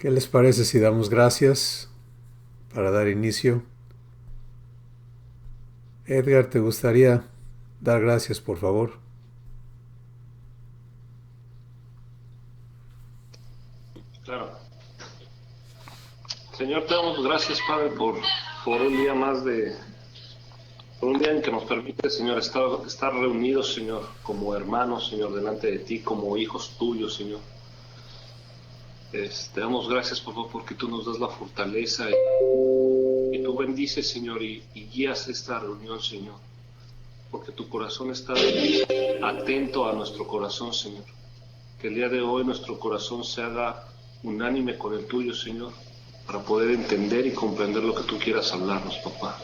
¿Qué les parece si damos gracias para dar inicio? Edgar, ¿te gustaría dar gracias, por favor? Claro. Señor, te damos gracias, Padre, por un día más por un día en que nos permite, Señor, estar reunidos, Señor, como hermanos, Señor, delante de ti, como hijos tuyos, Señor. Te damos gracias, papá, porque tú nos das la fortaleza y tú bendices, Señor, y guías esta reunión, Señor, porque tu corazón está atento a nuestro corazón, Señor. Que el día de hoy nuestro corazón se haga unánime con el tuyo, Señor, para poder entender y comprender lo que tú quieras hablarnos, papá.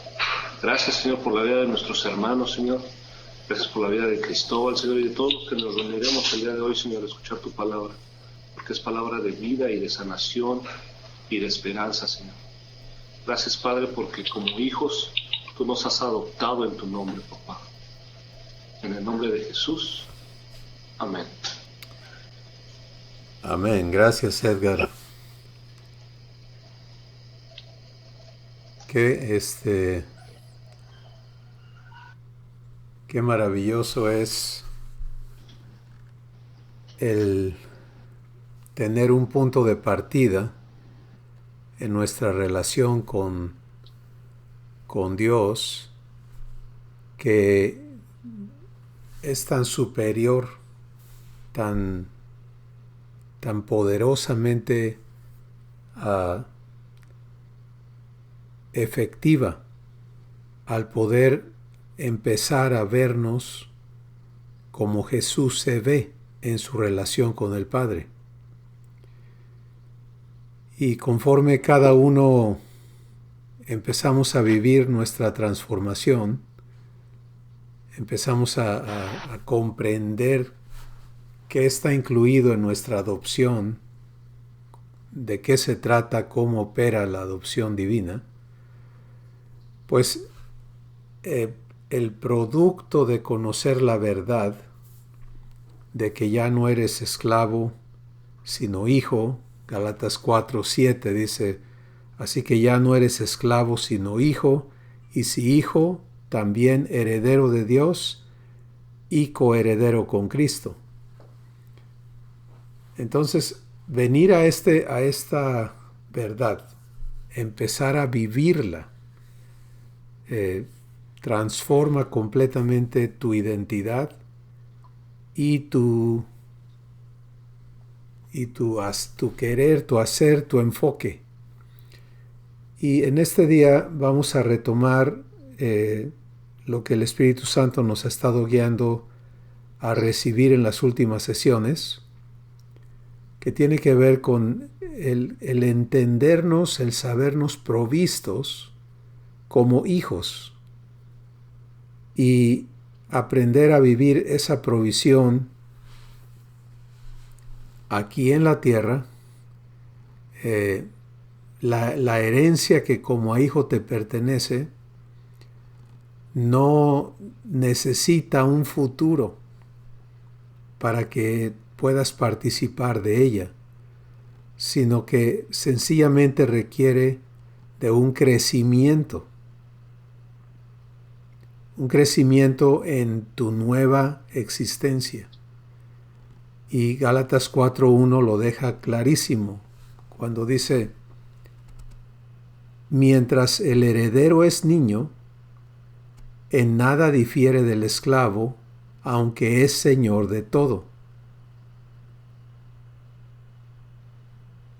Gracias, Señor, por la vida de nuestros hermanos, Señor. Gracias por la vida de Cristóbal, Señor, y de todos los que nos reuniremos el día de hoy, Señor, a escuchar tu palabra, porque es palabra de vida y de sanación y de esperanza, Señor. Gracias, Padre, porque como hijos tú nos has adoptado en tu nombre, papá. En el nombre de Jesús. Amén. Amén. Gracias, Edgar. Qué, qué maravilloso es el tener un punto de partida en nuestra relación con Dios que es tan superior, tan, tan poderosamente efectiva al poder empezar a vernos como Jesús se ve en su relación con el Padre. Y conforme cada uno empezamos a vivir nuestra transformación, empezamos a comprender qué está incluido en nuestra adopción, de qué se trata, cómo opera la adopción divina, pues el producto de conocer la verdad, de que ya no eres esclavo, sino hijo, Gálatas 4:7 dice, así que ya no eres esclavo, sino hijo, y si hijo, también heredero de Dios y coheredero con Cristo. Entonces, venir a esta verdad, empezar a vivirla, transforma completamente tu identidad y tu querer, tu hacer, tu enfoque. Y en este día vamos a retomar lo que el Espíritu Santo nos ha estado guiando a recibir en las últimas sesiones, que tiene que ver con el entendernos, el sabernos provistos como hijos y aprender a vivir esa provisión aquí en la tierra, la herencia que como a hijo te pertenece no necesita un futuro para que puedas participar de ella, sino que sencillamente requiere de un crecimiento en tu nueva existencia. Y Gálatas 4:1 lo deja clarísimo cuando dice, mientras el heredero es niño, en nada difiere del esclavo, aunque es señor de todo.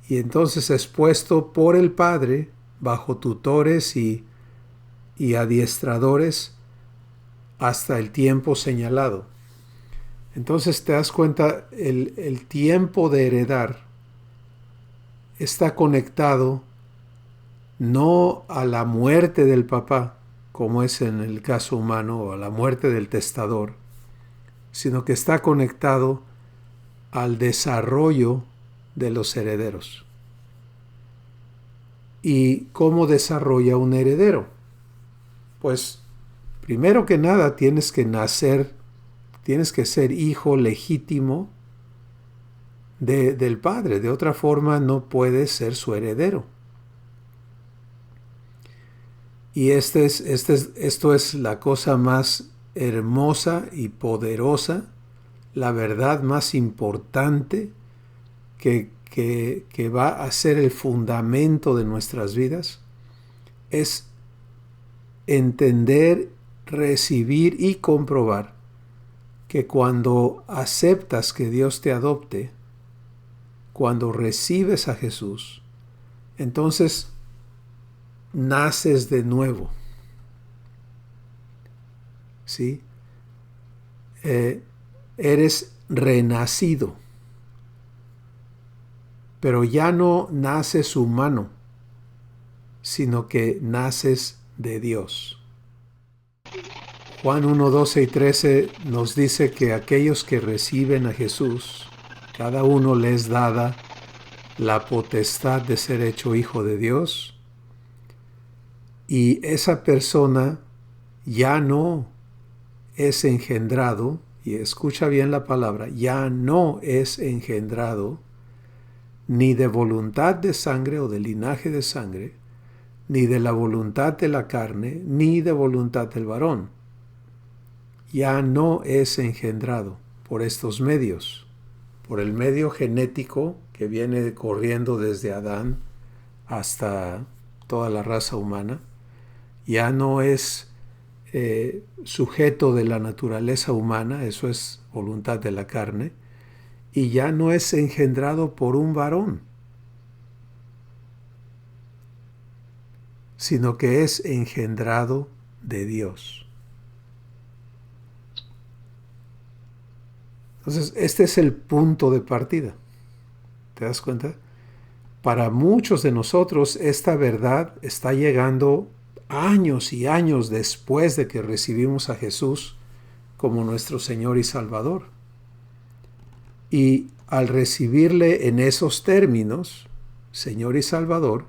Y entonces es puesto por el Padre bajo tutores y adiestradores hasta el tiempo señalado. Entonces te das cuenta, el tiempo de heredar está conectado no a la muerte del papá, como es en el caso humano, o a la muerte del testador, sino que está conectado al desarrollo de los herederos. ¿Y cómo desarrolla un heredero? Pues primero que nada tienes que nacer, tienes que ser hijo legítimo del Padre. De otra forma no puede ser su heredero. Y esto es la cosa más hermosa y poderosa, la verdad más importante que va a ser el fundamento de nuestras vidas, es entender, recibir y comprobar que cuando aceptas que Dios te adopte, cuando recibes a Jesús, entonces naces de nuevo. ¿Sí? Eres renacido. Pero ya no naces humano, sino que naces de Dios. Juan 1, 12 y 13 nos dice que aquellos que reciben a Jesús, cada uno les dada la potestad de ser hecho hijo de Dios, y esa persona ya no es engendrado, y escucha bien la palabra, ya no es engendrado ni de voluntad de sangre o de linaje de sangre, ni de la voluntad de la carne, ni de voluntad del varón. Ya no es engendrado por estos medios, por el medio genético que viene corriendo desde Adán hasta toda la raza humana. Ya no es sujeto de la naturaleza humana, eso es voluntad de la carne, y ya no es engendrado por un varón, sino que es engendrado de Dios. Entonces, este es el punto de partida. ¿Te das cuenta? Para muchos de nosotros, esta verdad está llegando años y años después de que recibimos a Jesús como nuestro Señor y Salvador. Y al recibirle en esos términos, Señor y Salvador,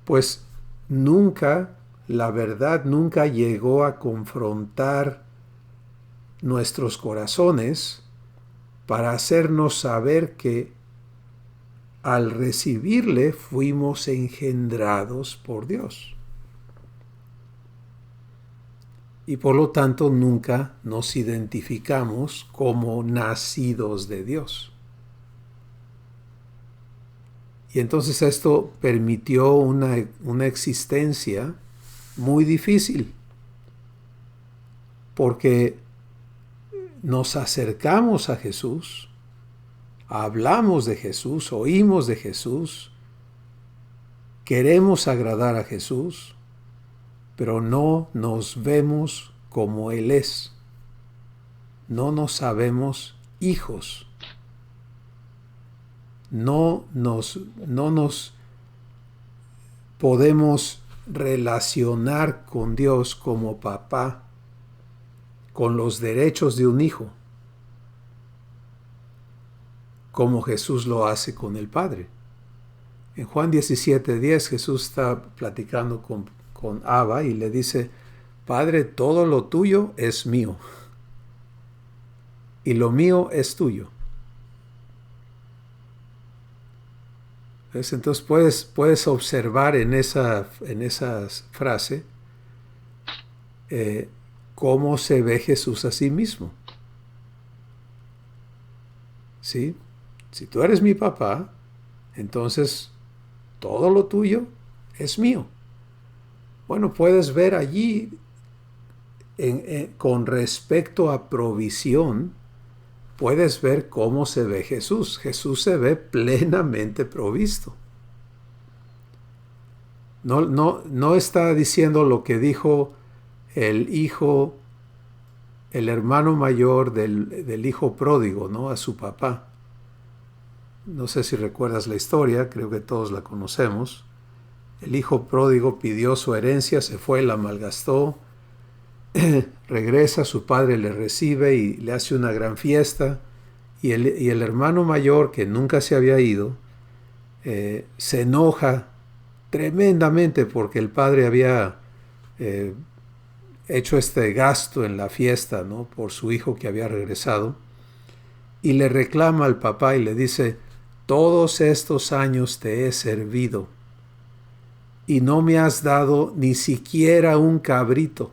pues la verdad nunca llegó a confrontar nuestros corazones para hacernos saber que al recibirle fuimos engendrados por Dios. Y por lo tanto nunca nos identificamos como nacidos de Dios. Y entonces esto permitió una existencia muy difícil, porque nos acercamos a Jesús, hablamos de Jesús, oímos de Jesús, queremos agradar a Jesús, pero no nos vemos como Él es. No nos sabemos hijos. No nos podemos relacionar con Dios como papá, con los derechos de un hijo, como Jesús lo hace con el Padre. En Juan 17:10 Jesús está platicando con Abba y le dice: Padre, todo lo tuyo es mío y lo mío es tuyo. ¿Ves? Entonces puedes observar en esa frase cómo se ve Jesús a sí mismo. ¿Sí? Si tú eres mi papá, entonces todo lo tuyo es mío. Bueno, puedes ver allí, con respecto a provisión, puedes ver cómo se ve Jesús. Jesús se ve plenamente provisto. No está diciendo lo que dijo el hermano mayor del hijo pródigo, ¿no? A su papá. No sé si recuerdas la historia, creo que todos la conocemos. El hijo pródigo pidió su herencia, se fue, la malgastó, regresa, su padre le recibe y le hace una gran fiesta, y el hermano mayor, que nunca se había ido, se enoja tremendamente porque el padre había hecho este gasto en la fiesta, ¿no? Por su hijo que había regresado, y le reclama al papá y le dice, todos estos años te he servido y no me has dado ni siquiera un cabrito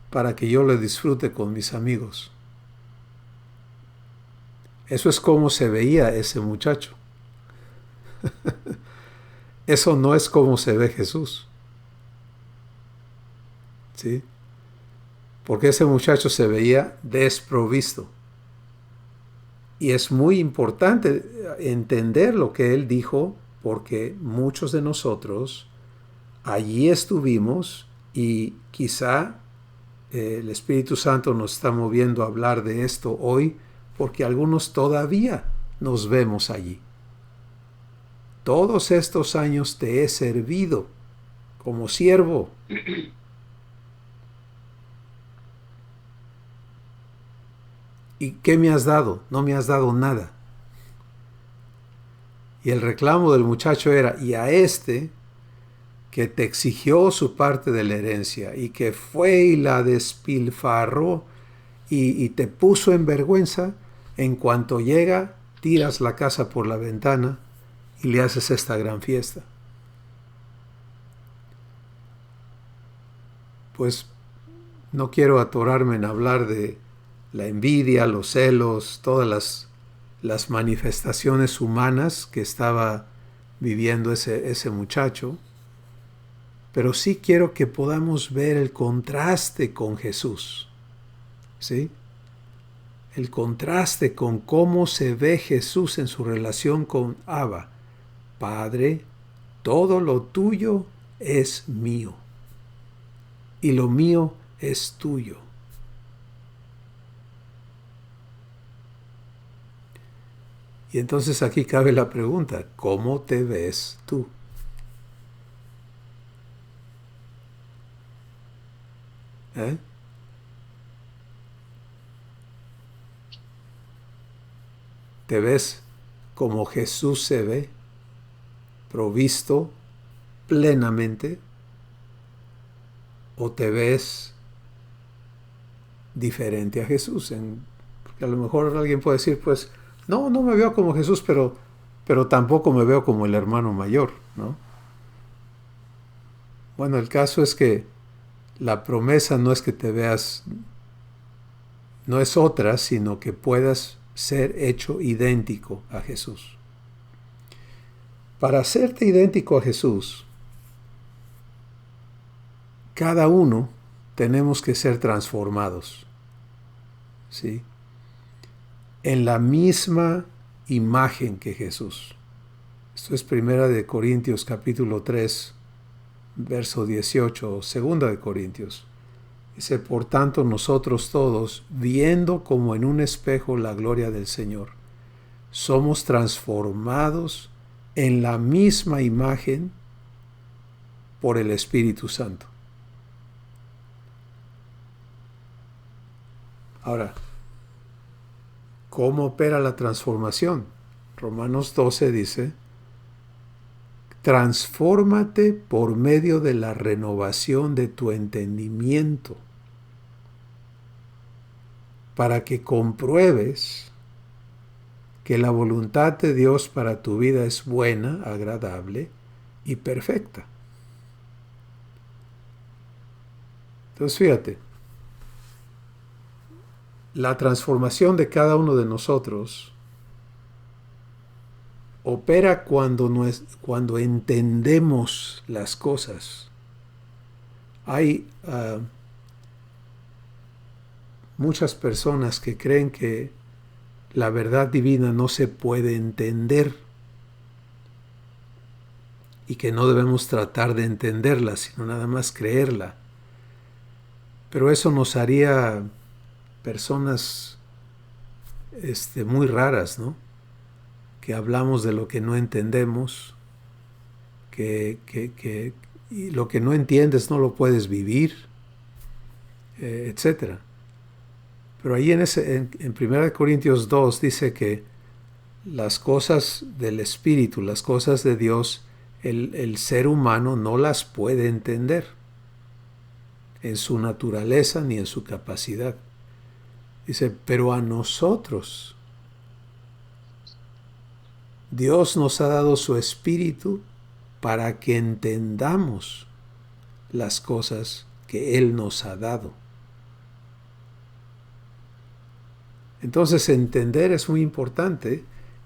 para que yo le disfrute con mis amigos. Eso es como se veía ese muchacho. Eso no es como se ve Jesús. ¿Sí? Porque ese muchacho se veía desprovisto. Y es muy importante entender lo que él dijo, porque muchos de nosotros allí estuvimos y quizá el Espíritu Santo nos está moviendo a hablar de esto hoy, porque algunos todavía nos vemos allí. Todos estos años te he servido como siervo. ¿Y qué me has dado? No me has dado nada. Y el reclamo del muchacho era, y a este que te exigió su parte de la herencia y que fue y la despilfarró y te puso en vergüenza, en cuanto llega, tiras la casa por la ventana y le haces esta gran fiesta. Pues no quiero atorarme en hablar de la envidia, los celos, todas las manifestaciones humanas que estaba viviendo ese muchacho, pero sí quiero que podamos ver el contraste con Jesús, ¿sí? El contraste con cómo se ve Jesús en su relación con Abba. Padre, todo lo tuyo es mío, y lo mío es tuyo. Y entonces aquí cabe la pregunta, ¿cómo te ves tú? ¿Eh? ¿Te ves como Jesús se ve, provisto plenamente? ¿O te ves diferente a Jesús? Porque a lo mejor alguien puede decir, pues, no me veo como Jesús, pero tampoco me veo como el hermano mayor, ¿no? Bueno, el caso es que la promesa no es que te veas, no es otra, sino que puedas ser hecho idéntico a Jesús. Para hacerte idéntico a Jesús, cada uno tenemos que ser transformados, ¿sí? En la misma imagen que Jesús. Esto es 1 Corintios capítulo 3, verso 18, o 2 Corintios. Dice, por tanto nosotros todos, viendo como en un espejo la gloria del Señor, somos transformados en la misma imagen por el Espíritu Santo. Ahora, ¿cómo opera la transformación? Romanos 12 dice, transfórmate por medio de la renovación de tu entendimiento, para que compruebes que la voluntad de Dios para tu vida es buena, agradable y perfecta. Entonces fíjate, la transformación de cada uno de nosotros opera cuando entendemos las cosas. Hay muchas personas que creen que la verdad divina no se puede entender y que no debemos tratar de entenderla, sino nada más creerla. Pero eso nos haría personas muy raras, ¿no? Que hablamos de lo que no entendemos, y lo que no entiendes no lo puedes vivir, etc. Pero ahí en 1 Corintios 2 dice que las cosas del Espíritu, las cosas de Dios, el ser humano no las puede entender en su naturaleza ni en su capacidad. Dice, pero a nosotros Dios nos ha dado su Espíritu para que entendamos las cosas que Él nos ha dado. Entonces entender es muy importante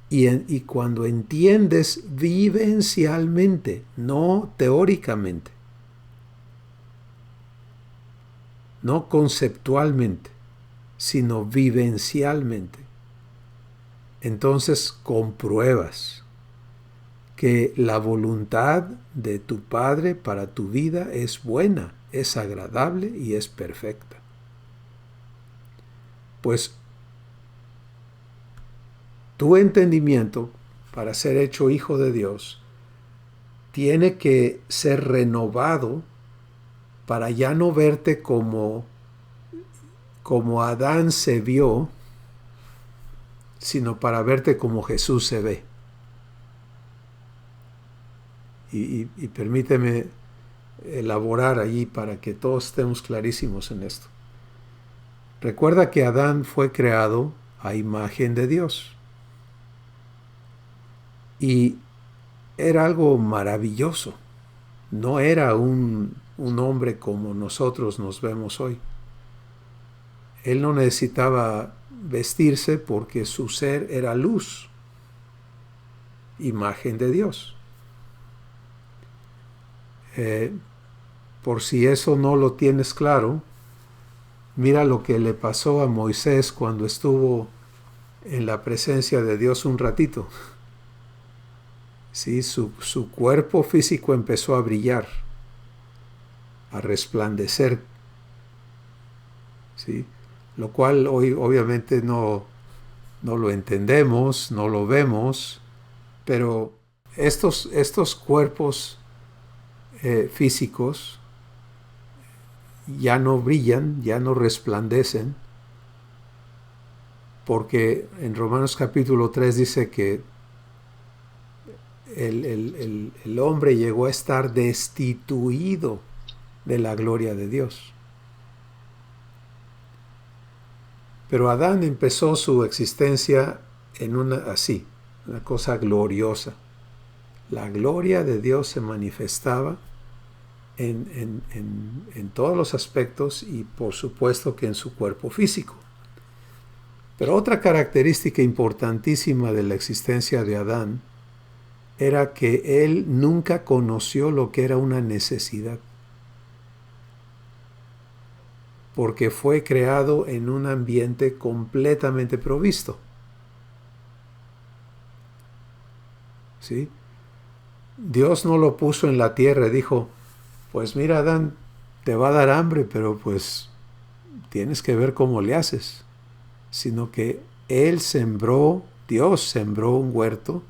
y cuando entiendes vivencialmente, no teóricamente, no conceptualmente, sino vivencialmente, entonces compruebas que la voluntad de tu Padre para tu vida es buena, es agradable y es perfecta. Pues tu entendimiento para ser hecho hijo de Dios tiene que ser renovado para ya no verte como Adán se vio, sino para verte como Jesús se ve. Y permíteme elaborar allí para que todos estemos clarísimos en esto. Recuerda que Adán fue creado a imagen de Dios. Y era algo maravilloso. No era un hombre como nosotros nos vemos hoy. Él no necesitaba vestirse porque su ser era luz, imagen de Dios. Por si eso no lo tienes claro, mira lo que le pasó a Moisés cuando estuvo en la presencia de Dios un ratito. ¿Sí? Su cuerpo físico empezó a brillar, a resplandecer, ¿sí? Lo cual hoy obviamente no lo entendemos, no lo vemos, pero estos cuerpos físicos ya no brillan, ya no resplandecen, porque en Romanos capítulo 3 dice que el hombre llegó a estar destituido de la gloria de Dios. Pero Adán empezó su existencia en una cosa gloriosa. La gloria de Dios se manifestaba en todos los aspectos y por supuesto que en su cuerpo físico. Pero otra característica importantísima de la existencia de Adán era que él nunca conoció lo que era una necesidad, porque fue creado en un ambiente completamente provisto. ¿Sí? Dios no lo puso en la tierra y dijo, pues mira Adán, te va a dar hambre, pero pues tienes que ver cómo le haces. Sino que Dios sembró un huerto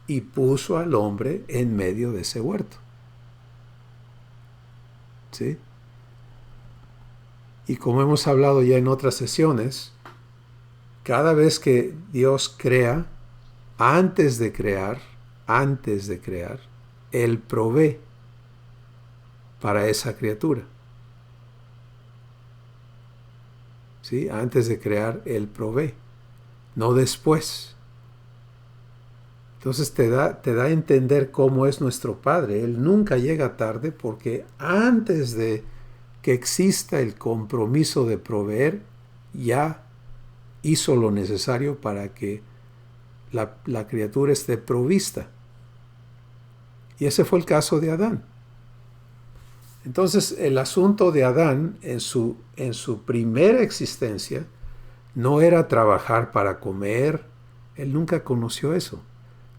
y puso al hombre en medio de ese huerto. ¿Sí? Y como hemos hablado ya en otras sesiones, cada vez que Dios crea, antes de crear, Él provee para esa criatura. ¿Sí? Antes de crear, Él provee, no después. Entonces te da a entender cómo es nuestro Padre. Él nunca llega tarde porque antes de que exista el compromiso de proveer, ya hizo lo necesario para que la criatura esté provista. Y ese fue el caso de Adán. Entonces el asunto de Adán en su primera existencia no era trabajar para comer. Él nunca conoció eso.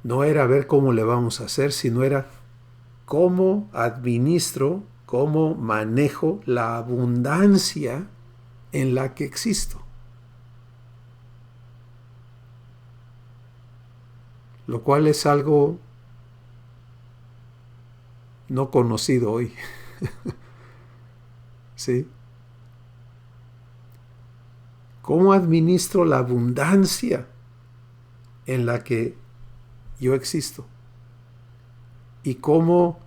No era ver cómo le vamos a hacer, sino era cómo administro, cómo manejo la abundancia en la que existo. Lo cual es algo no conocido hoy. ¿Sí? ¿Cómo administro la abundancia en la que yo existo? ¿Y cómo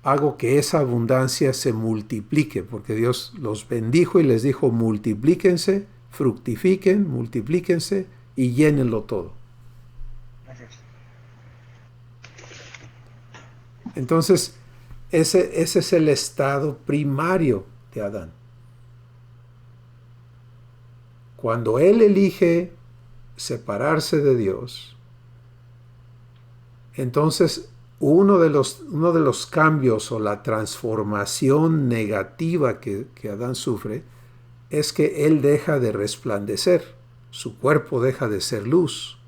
hago que esa abundancia se multiplique? Porque Dios los bendijo y les dijo, multiplíquense, fructifiquen, multiplíquense y llénenlo todo. Gracias. Entonces, ese es el estado primario de Adán. Cuando él elige separarse de Dios, entonces uno de los cambios o la transformación negativa que Adán sufre es que él deja de resplandecer, su cuerpo deja de ser luz.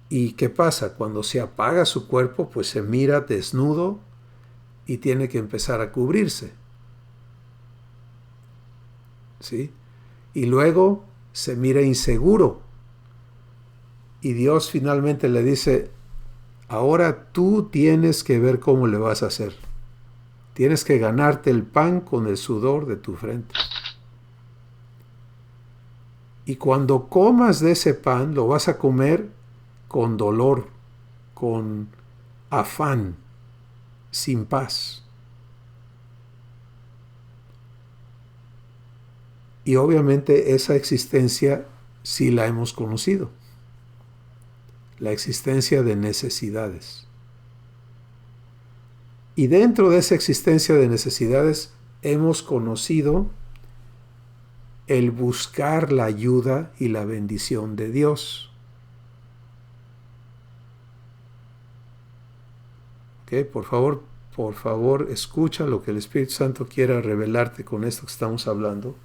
¿Y qué pasa? Cuando se apaga su cuerpo, pues se mira desnudo y tiene que empezar a cubrirse. ¿Sí? Y luego se mira inseguro. Y Dios finalmente le dice, ahora tú tienes que ver cómo le vas a hacer. Tienes que ganarte el pan con el sudor de tu frente. Y cuando comas de ese pan, lo vas a comer con dolor, con afán, sin paz. Y obviamente esa existencia sí la hemos conocido. La existencia de necesidades. Y dentro de esa existencia de necesidades hemos conocido el buscar la ayuda y la bendición de Dios. ¿Ok? Por favor, escucha lo que el Espíritu Santo quiera revelarte con esto que estamos hablando.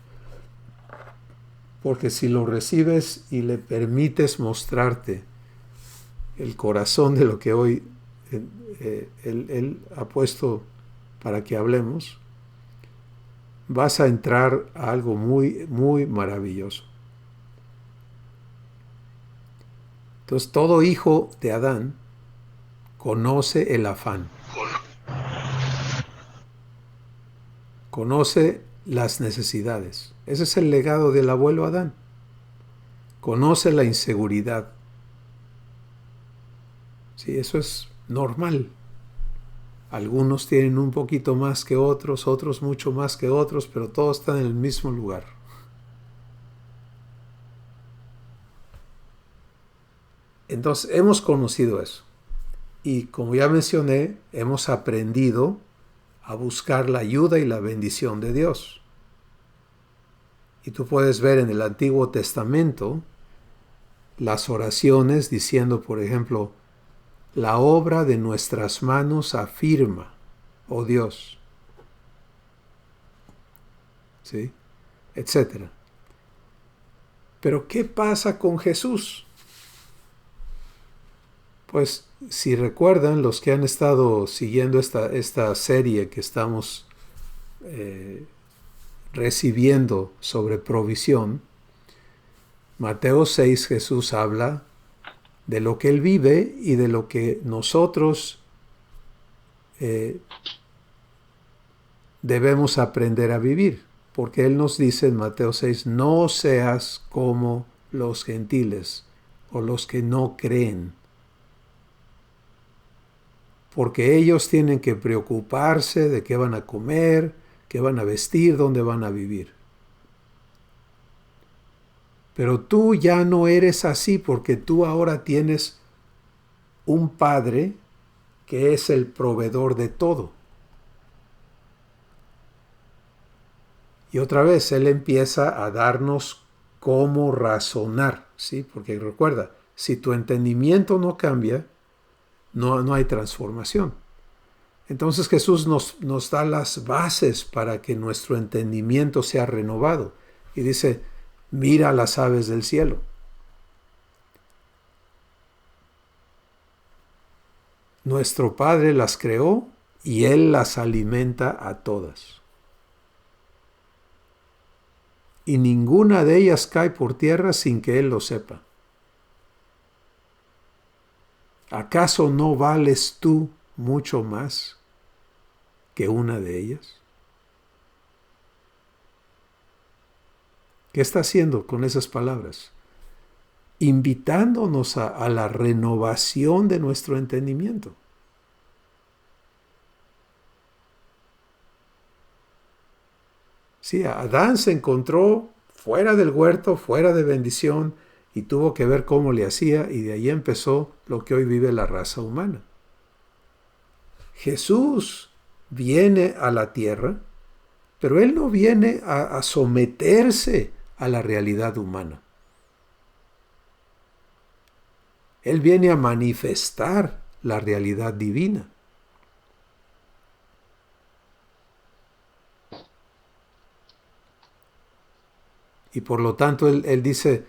Porque si lo recibes y le permites mostrarte el corazón de lo que hoy él ha puesto para que hablemos, vas a entrar a algo muy, muy maravilloso. Entonces, todo hijo de Adán conoce el afán, conoce las necesidades. Ese es el legado del abuelo Adán. Conoce la inseguridad. Sí, eso es normal. Algunos tienen un poquito más que otros, otros mucho más que otros, pero todos están en el mismo lugar. Entonces, hemos conocido eso. Y como ya mencioné, hemos aprendido a buscar la ayuda y la bendición de Dios. Y tú puedes ver en el Antiguo Testamento las oraciones diciendo, por ejemplo, la obra de nuestras manos afirma, oh Dios, ¿sí? Etcétera. Pero ¿qué pasa con Jesús? Pues si recuerdan los que han estado siguiendo esta serie que estamos recibiendo sobre provisión, Mateo 6 Jesús habla de lo que Él vive y de lo que nosotros debemos aprender a vivir. Porque Él nos dice en Mateo 6, no seas como los gentiles o los que no creen. Porque ellos tienen que preocuparse de qué van a comer, qué van a vestir, dónde van a vivir. Pero tú ya no eres así porque tú ahora tienes un Padre que es el proveedor de todo. Y otra vez Él empieza a darnos cómo razonar, ¿sí? Porque recuerda, si tu entendimiento no cambia, no hay transformación. Entonces Jesús nos da las bases para que nuestro entendimiento sea renovado. Y dice, mira las aves del cielo. Nuestro Padre las creó y Él las alimenta a todas. Y ninguna de ellas cae por tierra sin que Él lo sepa. ¿Acaso no vales tú mucho más que una de ellas? ¿Qué está haciendo con esas palabras? Invitándonos a la renovación de nuestro entendimiento. Sí, Adán se encontró fuera del huerto, fuera de bendición, y tuvo que ver cómo le hacía, y de ahí empezó lo que hoy vive la raza humana. Jesús viene a la tierra, pero Él no viene a someterse a la realidad humana. Él viene a manifestar la realidad divina. Y por lo tanto, él dice,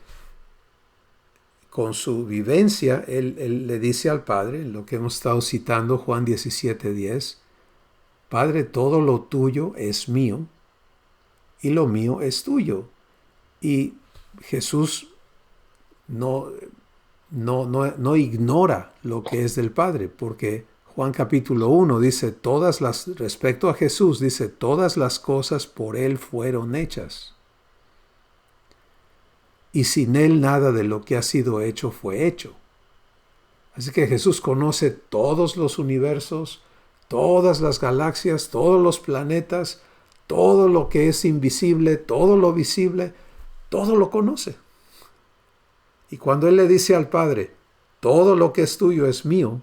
con su vivencia, él le dice al Padre, lo que hemos estado citando, Juan 17:10, Padre, todo lo tuyo es mío y lo mío es tuyo. Y Jesús no ignora lo que es del Padre, porque Juan capítulo 1 dice, respecto a Jesús, dice, todas las cosas por Él fueron hechas. Y sin Él nada de lo que ha sido hecho fue hecho. Así que Jesús conoce todos los universos, todas las galaxias, todos los planetas, todo lo que es invisible, todo lo visible, todo lo conoce. Y cuando Él le dice al Padre, todo lo que es tuyo es mío,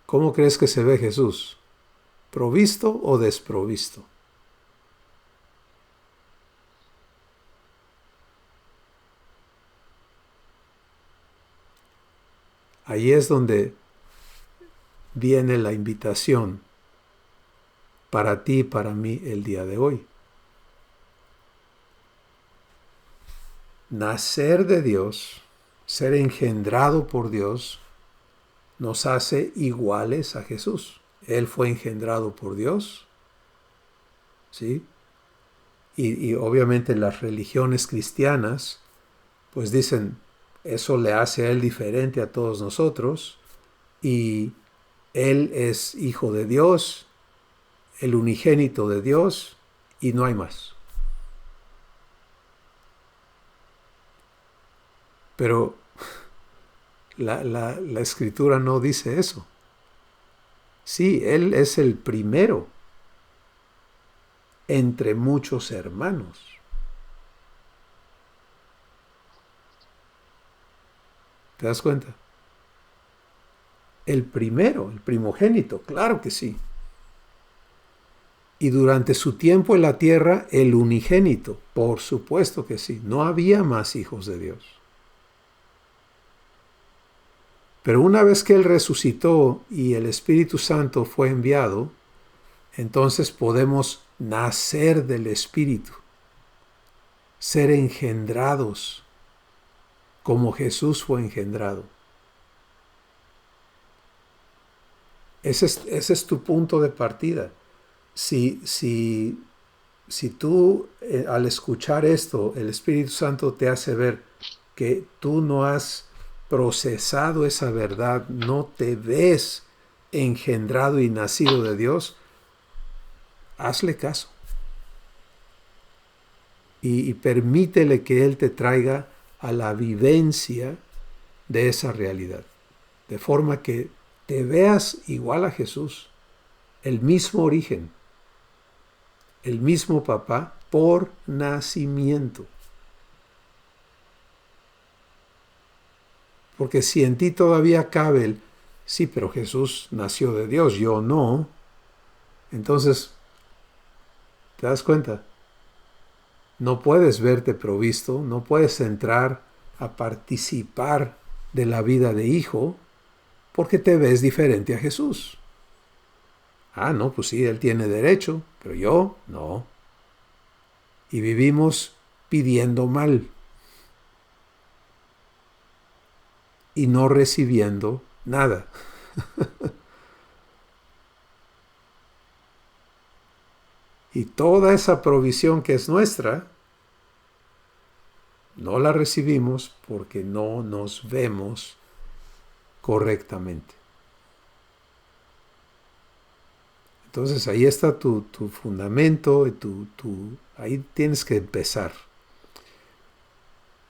¿cómo crees que se ve Jesús? ¿Provisto o desprovisto? Ahí es donde viene la invitación para ti y para mí el día de hoy. Nacer de Dios, ser engendrado por Dios, nos hace iguales a Jesús. Él fue engendrado por Dios, ¿sí? Y obviamente las religiones cristianas, pues dicen, eso le hace a Él diferente a todos nosotros, y Él es hijo de Dios, el unigénito de Dios, y no hay más. Pero la Escritura no dice eso. Sí, Él es el primero entre muchos hermanos. ¿Te das cuenta? El primero, el primogénito, claro que sí. Y durante su tiempo en la tierra, el unigénito, por supuesto que sí. No había más hijos de Dios. Pero una vez que Él resucitó y el Espíritu Santo fue enviado, entonces podemos nacer del Espíritu, ser engendrados como Jesús fue engendrado. Ese es tu punto de partida. Si tú al escuchar esto, el Espíritu Santo te hace ver que tú no has procesado esa verdad, no te ves engendrado y nacido de Dios, hazle caso. Y permítele que Él te traiga a la vivencia de esa realidad. De forma que te veas igual a Jesús, el mismo origen, el mismo papá por nacimiento. Porque si en ti todavía cabe el, sí, pero Jesús nació de Dios, yo no, entonces, ¿te das cuenta? No puedes verte provisto, no puedes entrar a participar de la vida de hijo porque te ves diferente a Jesús. Ah, no, pues sí, Él tiene derecho, pero yo no. Y vivimos pidiendo mal y no recibiendo nada. Y toda esa provisión que es nuestra, no la recibimos porque no nos vemos correctamente. Entonces ahí está tu fundamento, y ahí tienes que empezar.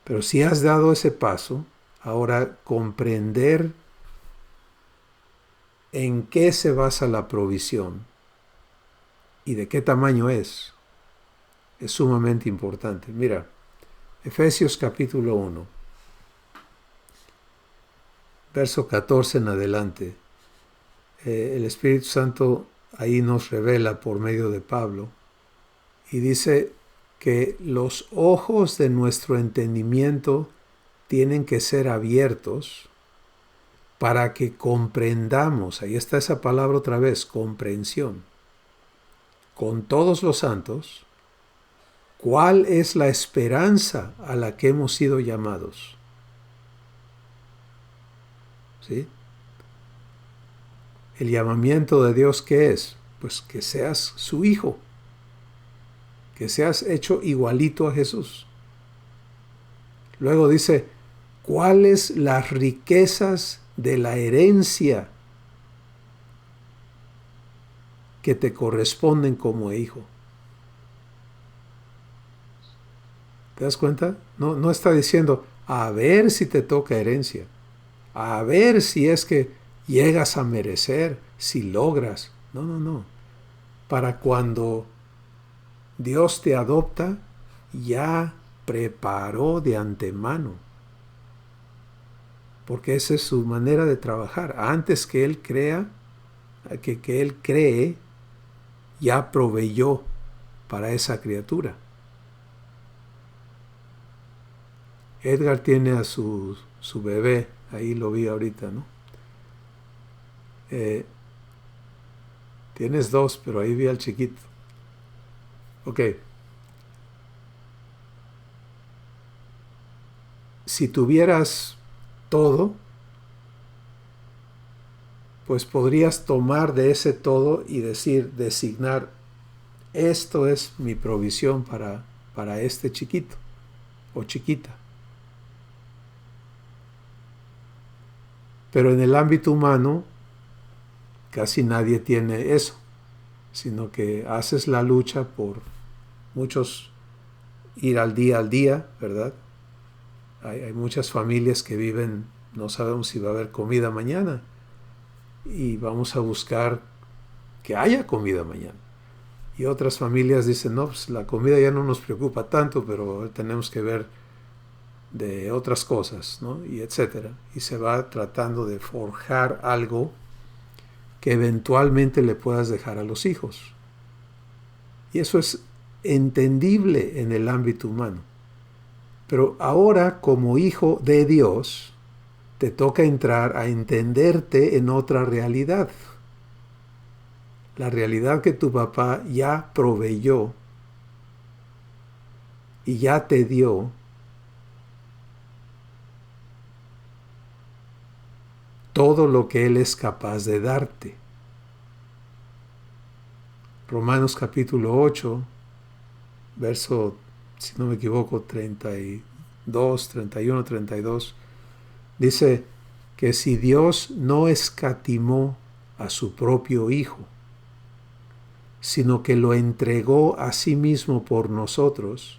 Pero si has dado ese paso, ahora comprender en qué se basa la provisión y de qué tamaño es sumamente importante. Mira, Efesios capítulo 1. verso 14 en adelante, el Espíritu Santo ahí nos revela por medio de Pablo y dice que los ojos de nuestro entendimiento tienen que ser abiertos para que comprendamos, ahí está esa palabra otra vez, comprensión, con todos los santos, cuál es la esperanza a la que hemos sido llamados. ¿Sí? El llamamiento de Dios, ¿qué es? Pues que seas su hijo, que seas hecho igualito a Jesús. Luego dice, ¿cuáles las riquezas de la herencia que te corresponden como hijo? ¿Te das cuenta? No está diciendo, a ver si te toca herencia, a ver si es que llegas a merecer, si logras. No. Para cuando Dios te adopta, ya preparó de antemano. Porque esa es su manera de trabajar. Antes que Él crea, que Él cree, ya proveyó para esa criatura. Edgar tiene a su bebé, ahí lo vi ahorita, ¿no? Tienes dos, pero ahí vi al chiquito. Ok. Si tuvieras todo, pues podrías tomar de ese todo y designar, esto es mi provisión para este chiquito o chiquita. Pero en el ámbito humano, casi nadie tiene eso, sino que haces la lucha por muchos ir al día, ¿verdad? Hay muchas familias que viven, no sabemos si va a haber comida mañana, y vamos a buscar que haya comida mañana. Y otras familias dicen, no, pues la comida ya no nos preocupa tanto, pero tenemos que ver de otras cosas, ¿no? Y etcétera. Y se va tratando de forjar algo que eventualmente le puedas dejar a los hijos. Y eso es entendible en el ámbito humano. Pero ahora, como hijo de Dios, te toca entrar a entenderte en otra realidad. La realidad que tu papá ya proveyó y ya te dio todo lo que Él es capaz de darte. Romanos capítulo 8, verso, si no me equivoco, 32, 31, 32, dice que si Dios no escatimó a su propio Hijo, sino que lo entregó a sí mismo por nosotros,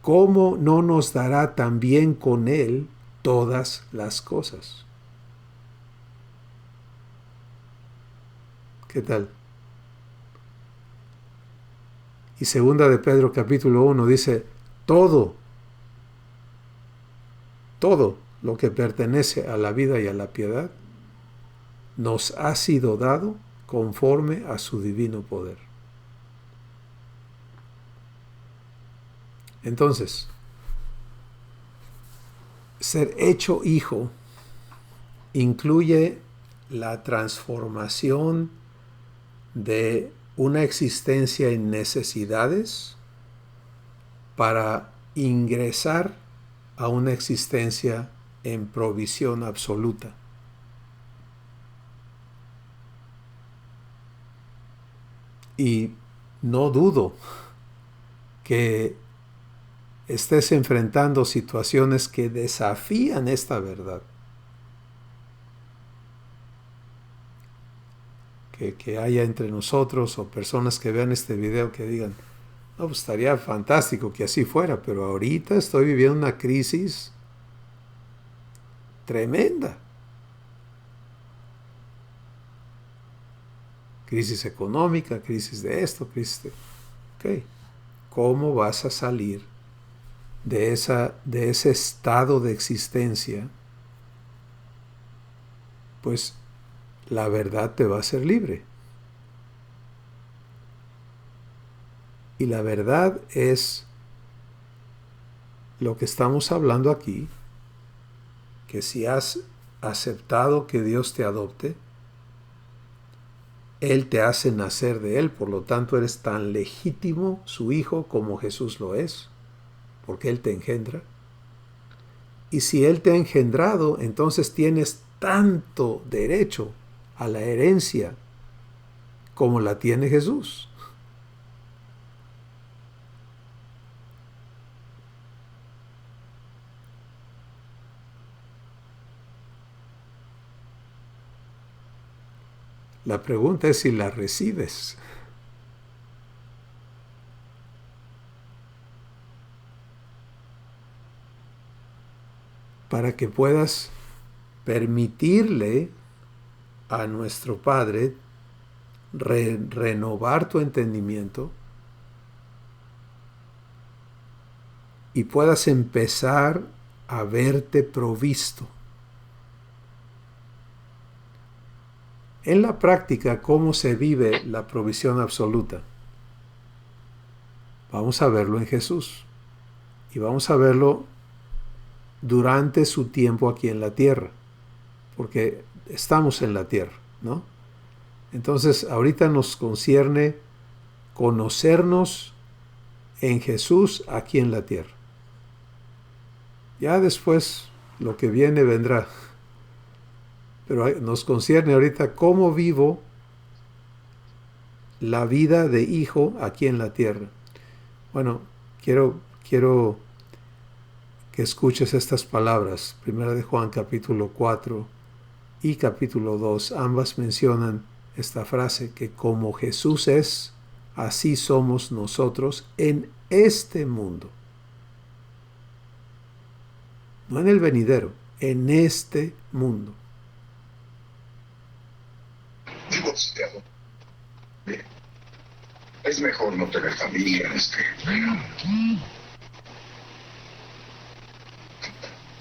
¿cómo no nos dará también con Él todas las cosas? ¿Qué tal? Y segunda de Pedro capítulo 1 dice, todo lo que pertenece a la vida y a la piedad nos ha sido dado conforme a su divino poder. Entonces, ser hecho hijo incluye la transformación de una existencia en necesidades para ingresar a una existencia en provisión absoluta. Y no dudo que estés enfrentando situaciones que desafían esta verdad. Que haya entre nosotros o personas que vean este video que digan, no, pues estaría fantástico que así fuera, pero ahorita estoy viviendo una crisis tremenda. Crisis económica, crisis de esto, crisis de... Ok, ¿cómo vas a salir de ese estado de existencia pues la verdad te va a hacer libre. Y la verdad es lo que estamos hablando aquí, que si has aceptado que Dios te adopte, Él te hace nacer de Él, por lo tanto eres tan legítimo su hijo como Jesús lo es, porque Él te engendra. Y si Él te ha engendrado, entonces tienes tanto derecho a la herencia como la tiene Jesús. La pregunta es si la recibes. Para que puedas permitirle a nuestro Padre renovar tu entendimiento y puedas empezar a verte provisto. En la práctica, ¿cómo se vive la provisión absoluta? Vamos a verlo en Jesús y vamos a verlo durante su tiempo aquí en la tierra, porque estamos en la tierra, ¿no? Entonces, ahorita nos concierne conocernos en Jesús aquí en la tierra. Ya después lo que viene vendrá. Pero nos concierne ahorita cómo vivo la vida de hijo aquí en la tierra. Bueno, quiero que escuches estas palabras. Primera de Juan capítulo 4 y capítulo 2, ambas mencionan esta frase, que como Jesús es, así somos nosotros en este mundo. No en el venidero, en este mundo. Divorciado. Es mejor no tener familia en este.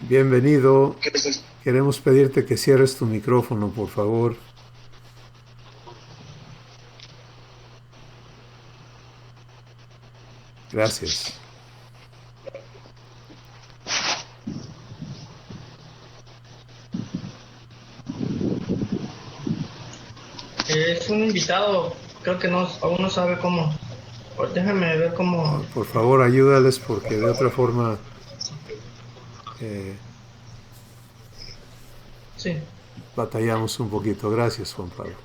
Bienvenido. ¿Qué es esto? Queremos pedirte que cierres tu micrófono, por favor. Gracias. Es un invitado, creo que no, aún no sabe cómo. Pues déjame ver cómo. Por favor, ayúdales porque de otra forma Sí. batallamos un poquito. Gracias, Juan Pablo.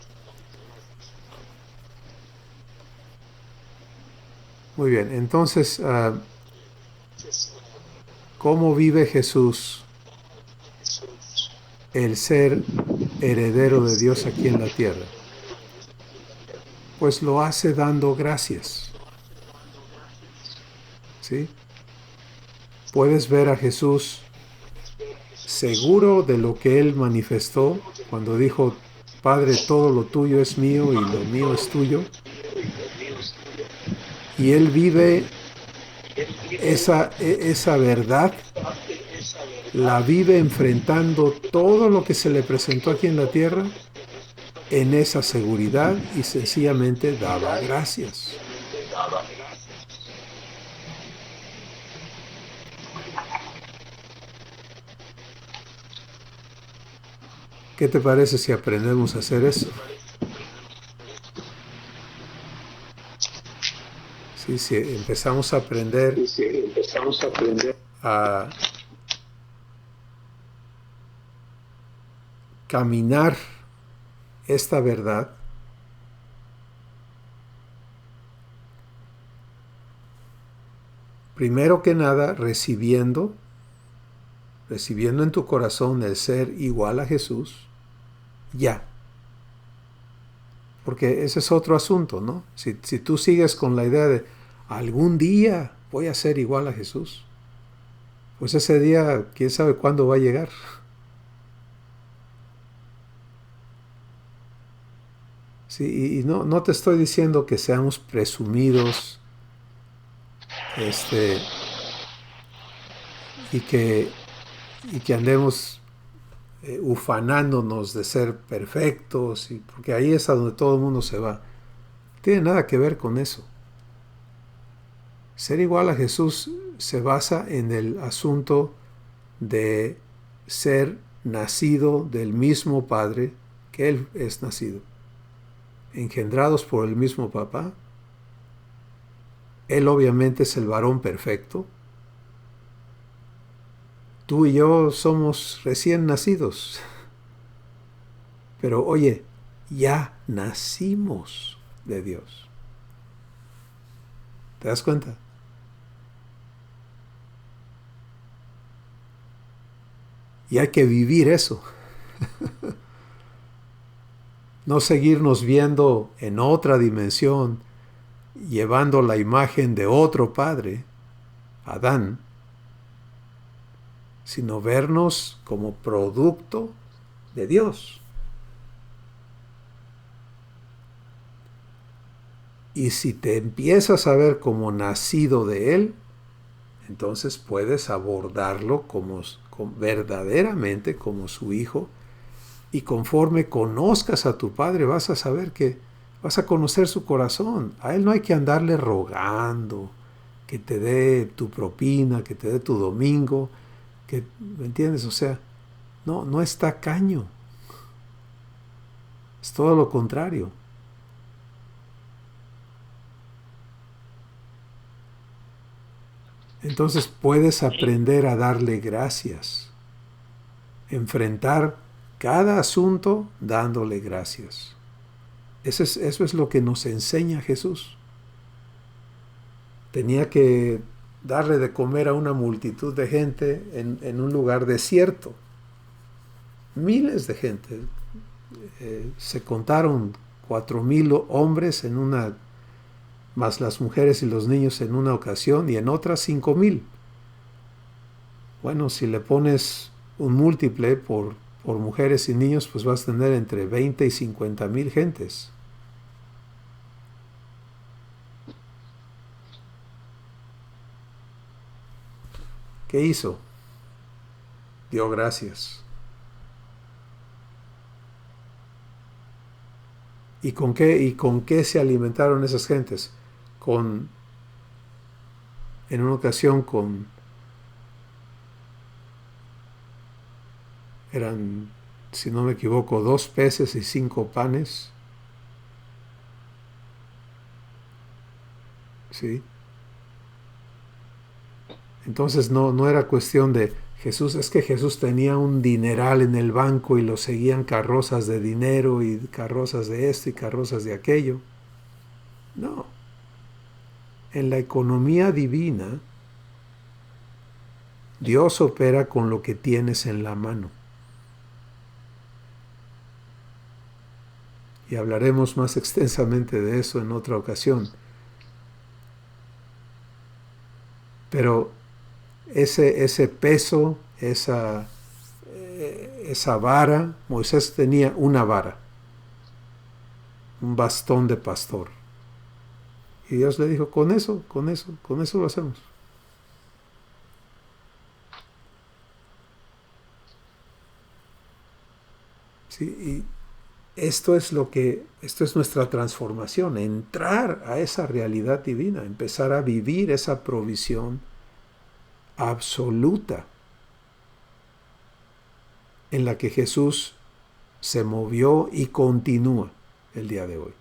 Muy bien, entonces, ¿cómo vive Jesús el ser heredero de Dios aquí en la tierra? Pues lo hace dando gracias. ¿Sí? Puedes ver a Jesús seguro de lo que Él manifestó cuando dijo, Padre, todo lo tuyo es mío y lo mío es tuyo. Y Él vive esa verdad, la vive enfrentando todo lo que se le presentó aquí en la tierra en esa seguridad y sencillamente daba gracias. ¿Qué te parece si aprendemos a hacer eso? Sí, si empezamos a aprender a caminar esta verdad, primero que nada recibiendo en tu corazón el ser igual a Jesús, ya. Porque ese es otro asunto, ¿no? Si tú sigues con la idea de algún día voy a ser igual a Jesús, pues ese día, quién sabe cuándo va a llegar. Sí, y no te estoy diciendo que seamos presumidos, y que andemos ufanándonos de ser perfectos, porque ahí es a donde todo el mundo se va. No tiene nada que ver con eso. Ser igual a Jesús se basa en el asunto de ser nacido del mismo Padre que Él es nacido, engendrados por el mismo papá. Él obviamente es el varón perfecto. Tú y yo somos recién nacidos. Pero oye, ya nacimos de Dios. ¿Te das cuenta? Y hay que vivir eso. No seguirnos viendo en otra dimensión, llevando la imagen de otro padre, Adán, sino vernos como producto de Dios. Y si te empiezas a ver como nacido de Él, entonces puedes abordarlo verdaderamente como su hijo, y conforme conozcas a tu Padre vas a saber que vas a conocer su corazón. A Él no hay que andarle rogando que te dé tu propina, que te dé tu domingo, ¿me entiendes? O sea, no es tacaño. Es todo lo contrario. Entonces puedes aprender a darle gracias, enfrentar cada asunto dándole gracias. Eso es lo que nos enseña Jesús. Tenía que darle de comer a una multitud de gente en un lugar desierto. Miles de gente. Se contaron 4,000 hombres en una, más las mujeres y los niños en una ocasión, y en otras 5,000. Bueno, si le pones un múltiple por mujeres y niños, pues vas a tener entre 20 y 50,000 gentes. ¿Qué hizo? Dio gracias. ¿Y con qué se alimentaron esas gentes? En una ocasión eran, si no me equivoco, 2 peces y 5 panes. ¿Sí? Entonces no era cuestión de Jesús, es que Jesús tenía un dineral en el banco y lo seguían carrozas de dinero y carrozas de esto y carrozas de aquello. No. En la economía divina, Dios opera con lo que tienes en la mano. Y hablaremos más extensamente de eso en otra ocasión. Pero ese peso, esa vara, Moisés tenía una vara, un bastón de pastor. Y Dios le dijo, con eso lo hacemos. Sí, y esto es nuestra transformación, entrar a esa realidad divina, empezar a vivir esa provisión absoluta en la que Jesús se movió y continúa el día de hoy.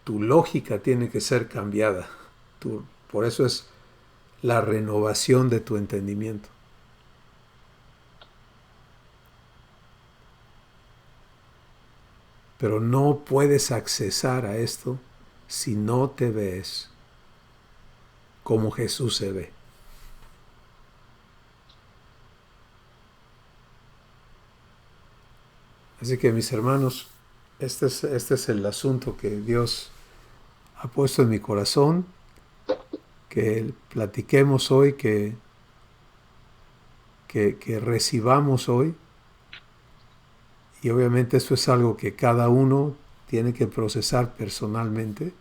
Tu lógica tiene que ser cambiada. Por eso es la renovación de tu entendimiento. Pero no puedes accesar a esto si no te ves como Jesús se ve. Así que, mis hermanos, este es el asunto que Dios ha puesto en mi corazón, que platiquemos hoy, que recibamos hoy. Y obviamente esto es algo que cada uno tiene que procesar personalmente.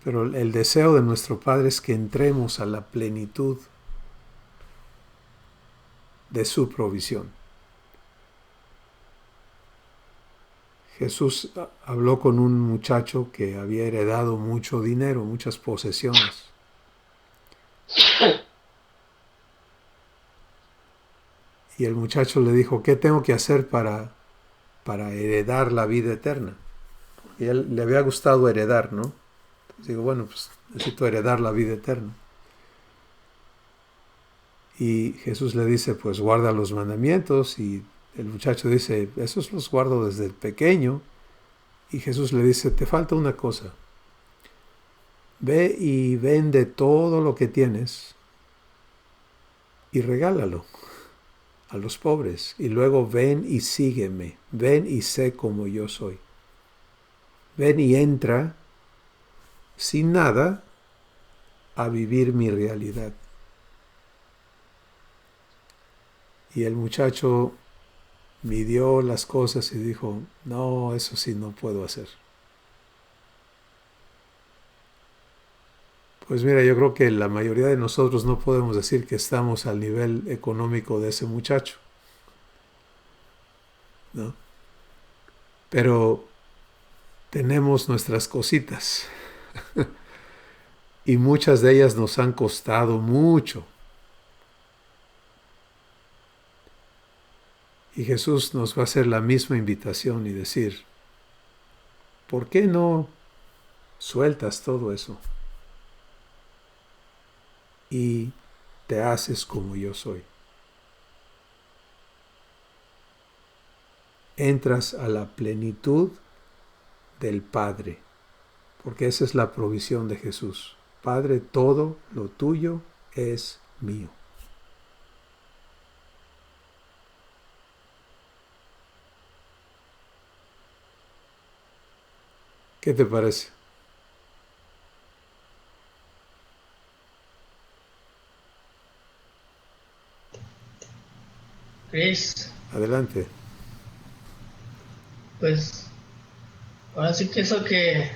Pero el deseo de nuestro Padre es que entremos a la plenitud de su provisión. Jesús habló con un muchacho que había heredado mucho dinero, muchas posesiones. Y el muchacho le dijo, ¿qué tengo que hacer para heredar la vida eterna? Y a él le había gustado heredar, ¿no? Entonces digo, bueno, pues necesito heredar la vida eterna. Y Jesús le dice, pues guarda los mandamientos. Y el muchacho dice, esos los guardo desde pequeño. Y Jesús le dice, te falta una cosa. Ve y vende todo lo que tienes y regálalo a los pobres. Y luego ven y sígueme. Ven y sé como yo soy. Ven y entra sin nada a vivir mi realidad. Y el muchacho midió las cosas y dijo, no, eso sí no puedo hacer. Pues mira, yo creo que la mayoría de nosotros no podemos decir que estamos al nivel económico de ese muchacho, ¿no? Pero tenemos nuestras cositas y muchas de ellas nos han costado mucho. Y Jesús nos va a hacer la misma invitación y decir, ¿por qué no sueltas todo eso y te haces como yo soy? Entras a la plenitud del Padre, porque esa es la provisión de Jesús. Padre, todo lo tuyo es mío. ¿Qué te parece? Chris, Adelante. pues ahora sí que eso que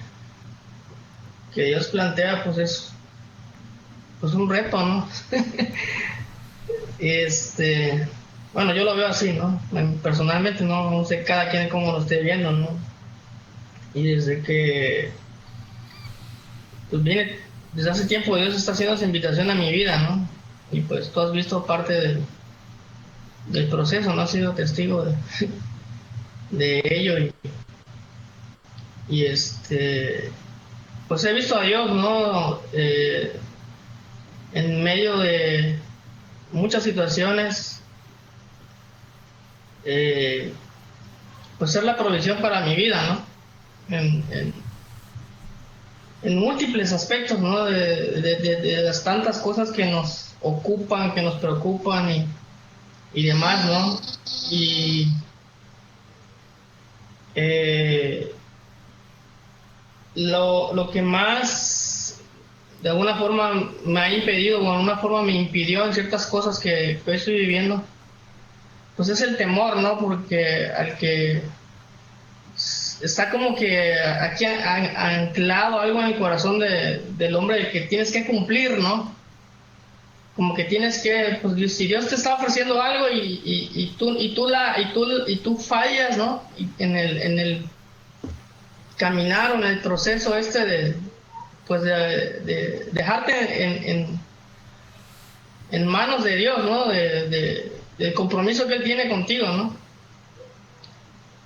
Dios plantea, pues es pues un reto, ¿no? Bueno, yo lo veo así, ¿no? Personalmente no sé cada quien cómo lo esté viendo, ¿no? Y desde que pues viene, desde hace tiempo Dios está haciendo esa invitación a mi vida, ¿no? Y pues tú has visto parte del proceso, no has sido testigo de ello y pues he visto a Dios, ¿no? En medio de muchas situaciones, pues ser la provisión para mi vida, ¿no? En múltiples aspectos, ¿no? De las tantas cosas que nos ocupan, que nos preocupan y demás, ¿no? Y lo que más de alguna forma me ha impedido, o de alguna forma me impidió en ciertas cosas que estoy viviendo, pues es el temor, ¿no? Porque al que está como que aquí anclado algo en el corazón del hombre de que tienes que cumplir, ¿no? Como que tienes que, pues si Dios te está ofreciendo algo y tú fallas, ¿no? Y en el caminar o en el proceso de dejarte en manos de Dios, ¿no? Del compromiso que Él tiene contigo, ¿no?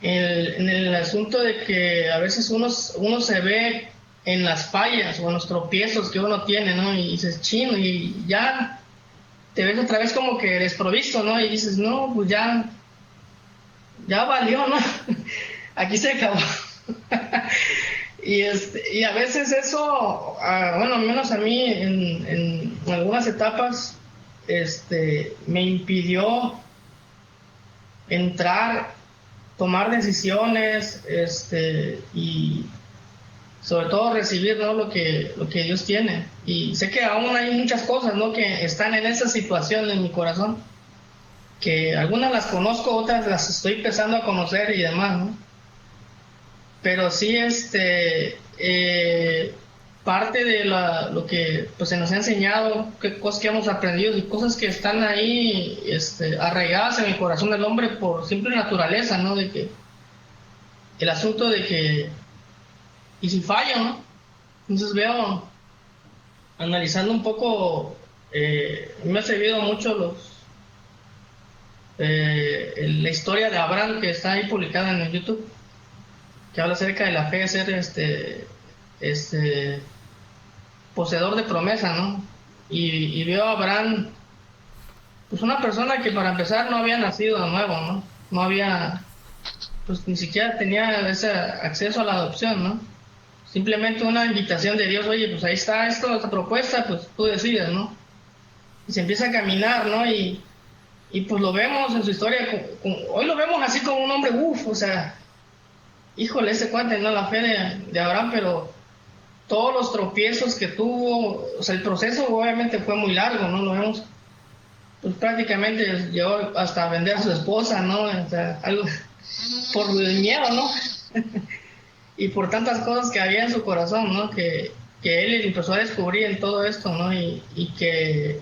En el asunto de que a veces uno se ve en las fallas o en los tropiezos que uno tiene, ¿no? Y dices, chino, y ya te ves otra vez como que desprovisto, ¿no? Y dices, no, pues ya valió, ¿no? Aquí se acabó. Y a veces eso, bueno, al menos a mí en algunas etapas, me impidió entrar, tomar decisiones, y sobre todo recibir, ¿no? lo que Dios tiene. Y sé que aún hay muchas cosas, ¿no? Que están en esa situación en mi corazón, que algunas las conozco, otras las estoy empezando a conocer y demás, ¿no? Pero sí, parte de lo que pues se nos ha enseñado, qué cosas que hemos aprendido y cosas que están ahí arraigadas en el corazón del hombre por simple naturaleza, ¿no? De que el asunto de que, ¿y si fallan, no? Entonces veo, analizando un poco, me ha servido mucho la historia de Abraham que está ahí publicada en el YouTube, que habla acerca de la fe de ser poseedor de promesa, ¿no? Y veo a Abraham, pues una persona que para empezar no había nacido de nuevo, ¿no? No había, pues ni siquiera tenía ese acceso a la adopción, ¿no? Simplemente una invitación de Dios, oye, pues ahí está esta propuesta, pues tú decides, ¿no? Y se empieza a caminar, ¿no? Y pues lo vemos en su historia, hoy lo vemos así como un hombre, o sea, híjole, ese cuate, ¿no? La fe de Abraham, pero todos los tropiezos que tuvo, o sea, el proceso obviamente fue muy largo, ¿no? Lo vemos, pues prácticamente llegó hasta vender a su esposa, ¿no? O sea, algo por el miedo, ¿no? Y por tantas cosas que había en su corazón, ¿no? Que él empezó a descubrir en todo esto, ¿no? Y que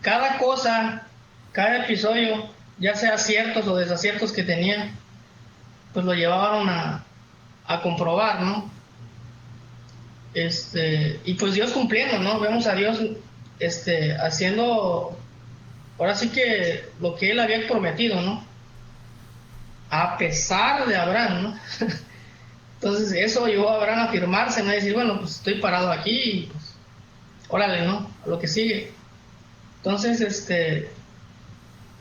cada cosa, cada episodio, ya sea ciertos o desaciertos que tenía, pues lo llevaban a comprobar, ¿no? Y pues Dios cumpliendo, ¿no? Vemos a Dios haciendo ahora sí que lo que él había prometido, ¿no? A pesar de Abraham, ¿no? Entonces eso llevó a Abraham a afirmarse, ¿no? A decir, bueno, pues estoy parado aquí y pues órale, ¿no? A lo que sigue. Entonces,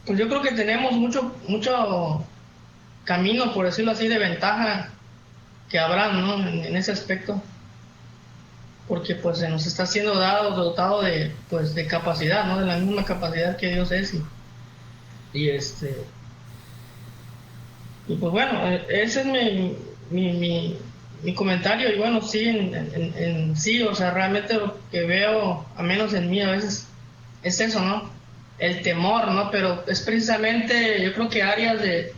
pues yo creo que tenemos mucho camino, por decirlo así, de ventaja que Abraham, ¿no? En ese aspecto. Porque pues se nos está siendo dotado de capacidad, ¿no? De la misma capacidad que Dios es. Y pues bueno, ese es mi comentario. Y bueno, sí, sí, o sea, realmente lo que veo, a menos en mí a veces, es eso, ¿no? El temor, ¿no? Pero es precisamente, yo creo que áreas de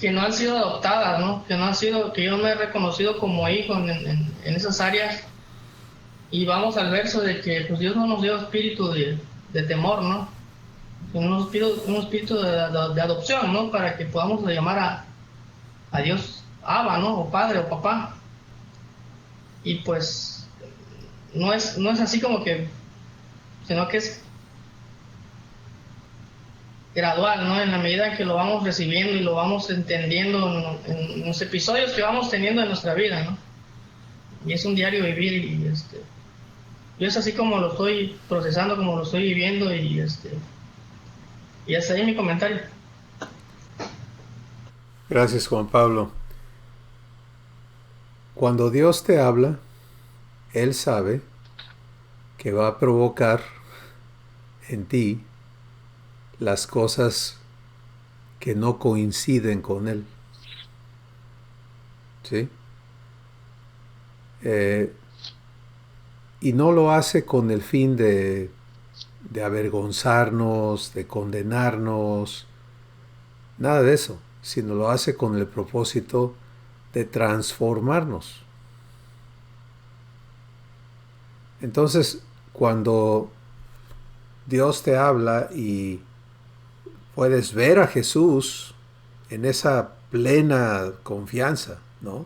que no han sido adoptadas, ¿no? Que yo no he reconocido como hijo en esas áreas. Y vamos al verso de que pues Dios no nos dio espíritu de temor, ¿no? Un espíritu de adopción, ¿no? Para que podamos llamar a Dios Abba, ¿no? O Padre o Papá. Y pues no es así como que, sino que es gradual, ¿no? En la medida en que lo vamos recibiendo y lo vamos entendiendo en los episodios que vamos teniendo en nuestra vida, ¿no? Y es un diario vivir y yo es así como lo estoy procesando, como lo estoy viviendo y hasta ahí mi comentario. Gracias, Juan Pablo. Cuando Dios te habla, Él sabe que va a provocar en ti las cosas que no coinciden con Él. ¿Sí? Y no lo hace con el fin de avergonzarnos, de condenarnos, nada de eso, sino lo hace con el propósito de transformarnos. Entonces, cuando Dios te habla y puedes ver a Jesús en esa plena confianza, ¿no?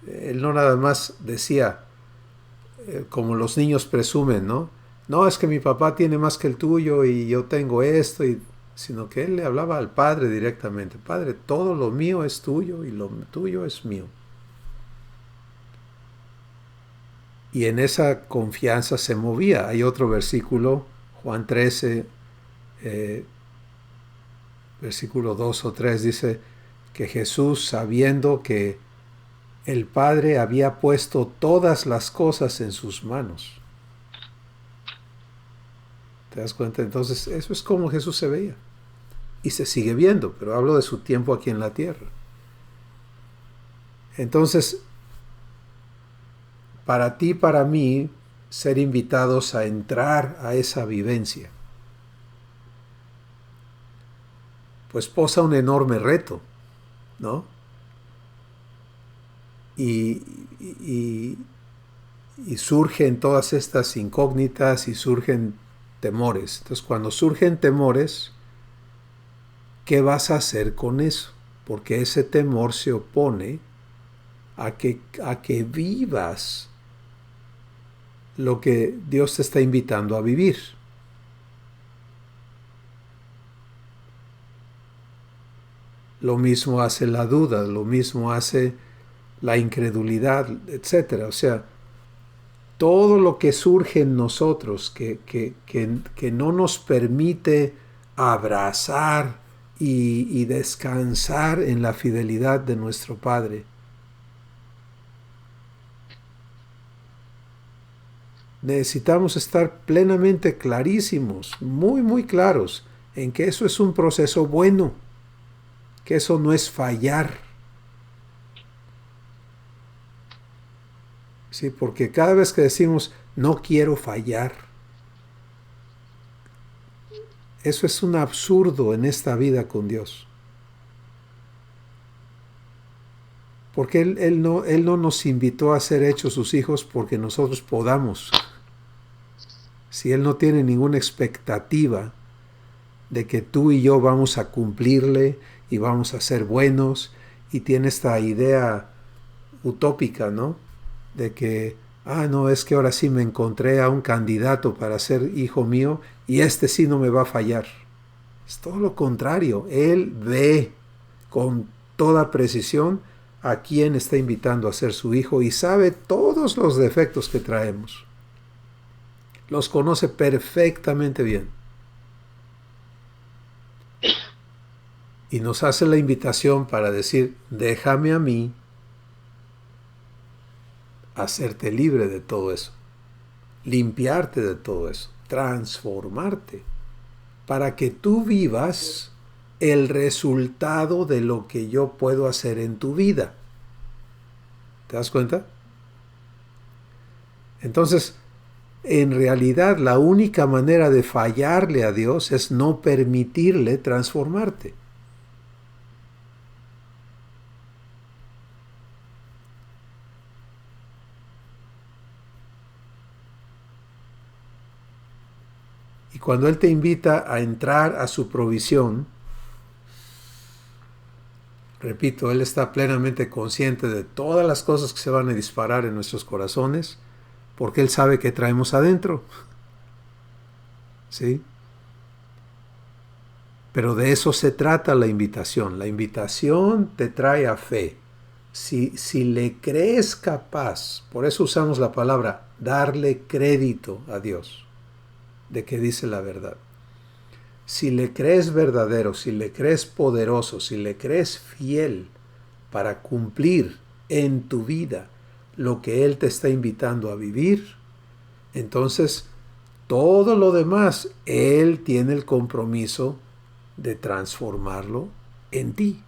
Él no nada más decía, como los niños presumen, ¿no? No, es que mi papá tiene más que el tuyo y yo tengo esto, sino que él le hablaba al Padre directamente. Padre, todo lo mío es tuyo y lo tuyo es mío. Y en esa confianza se movía. Hay otro versículo, Juan 13, versículo 2 o 3, dice que Jesús, sabiendo que el Padre había puesto todas las cosas en sus manos. ¿Te das cuenta? Entonces, eso es como Jesús se veía. Y se sigue viendo, pero hablo de su tiempo aquí en la tierra. Entonces, para ti, para mí, ser invitados a entrar a esa vivencia, pues posa un enorme reto, ¿no? y, y, y surgen todas estas incógnitas y surgen temores. Entonces, cuando surgen temores, ¿qué vas a hacer con eso? Porque ese temor se opone a que vivas lo que Dios te está invitando a vivir. Lo mismo hace la duda, lo mismo hace la incredulidad, etc. O sea, todo lo que surge en nosotros que no nos permite abrazar y descansar en la fidelidad de nuestro Padre. Necesitamos estar plenamente clarísimos, muy, muy claros, en que eso es un proceso bueno, que eso no es fallar. Sí, porque cada vez que decimos, no quiero fallar, eso es un absurdo en esta vida con Dios. Porque Él no nos invitó a ser hechos sus hijos porque nosotros podamos. Si Él no tiene ninguna expectativa de que tú y yo vamos a cumplirle y vamos a ser buenos, y tiene esta idea utópica, ¿no? De que, no, es que ahora sí me encontré a un candidato para ser hijo mío y este sí no me va a fallar. Es todo lo contrario. Él ve con toda precisión a quién está invitando a ser su hijo y sabe todos los defectos que traemos. Los conoce perfectamente bien. Y nos hace la invitación para decir, déjame a mí hacerte libre de todo eso, limpiarte de todo eso, transformarte, para que tú vivas el resultado de lo que yo puedo hacer en tu vida. ¿Te das cuenta? Entonces, en realidad, la única manera de fallarle a Dios es no permitirle transformarte. Y cuando Él te invita a entrar a su provisión, repito, Él está plenamente consciente de todas las cosas que se van a disparar en nuestros corazones, porque Él sabe que traemos adentro. ¿Sí? Pero de eso se trata la invitación. La invitación te trae a fe. Si le crees capaz, por eso usamos la palabra darle crédito a Dios, de que dice la verdad. Si le crees verdadero, si le crees poderoso, si le crees fiel para cumplir en tu vida lo que Él te está invitando a vivir, entonces todo lo demás, Él tiene el compromiso de transformarlo en ti.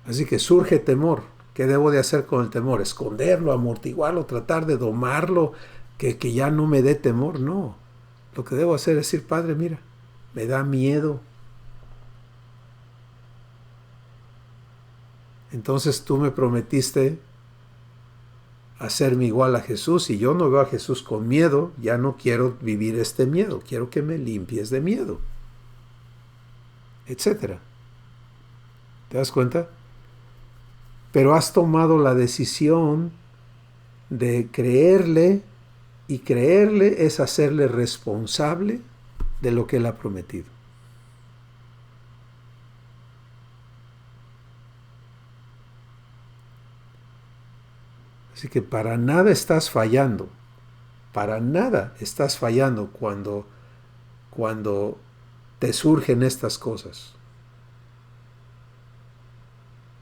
Así que surge temor. ¿Qué debo de hacer con el temor? ¿Esconderlo, amortiguarlo, tratar de domarlo, que ya no me dé temor? No. Lo que debo hacer es decir, Padre, mira, me da miedo. Entonces tú me prometiste hacerme igual a Jesús, y yo no veo a Jesús con miedo, ya no quiero vivir este miedo, quiero que me limpies de miedo, etcétera. ¿Te das cuenta? Pero has tomado la decisión de creerle, y creerle es hacerle responsable de lo que Él ha prometido. Así que para nada estás fallando, cuando te surgen estas cosas.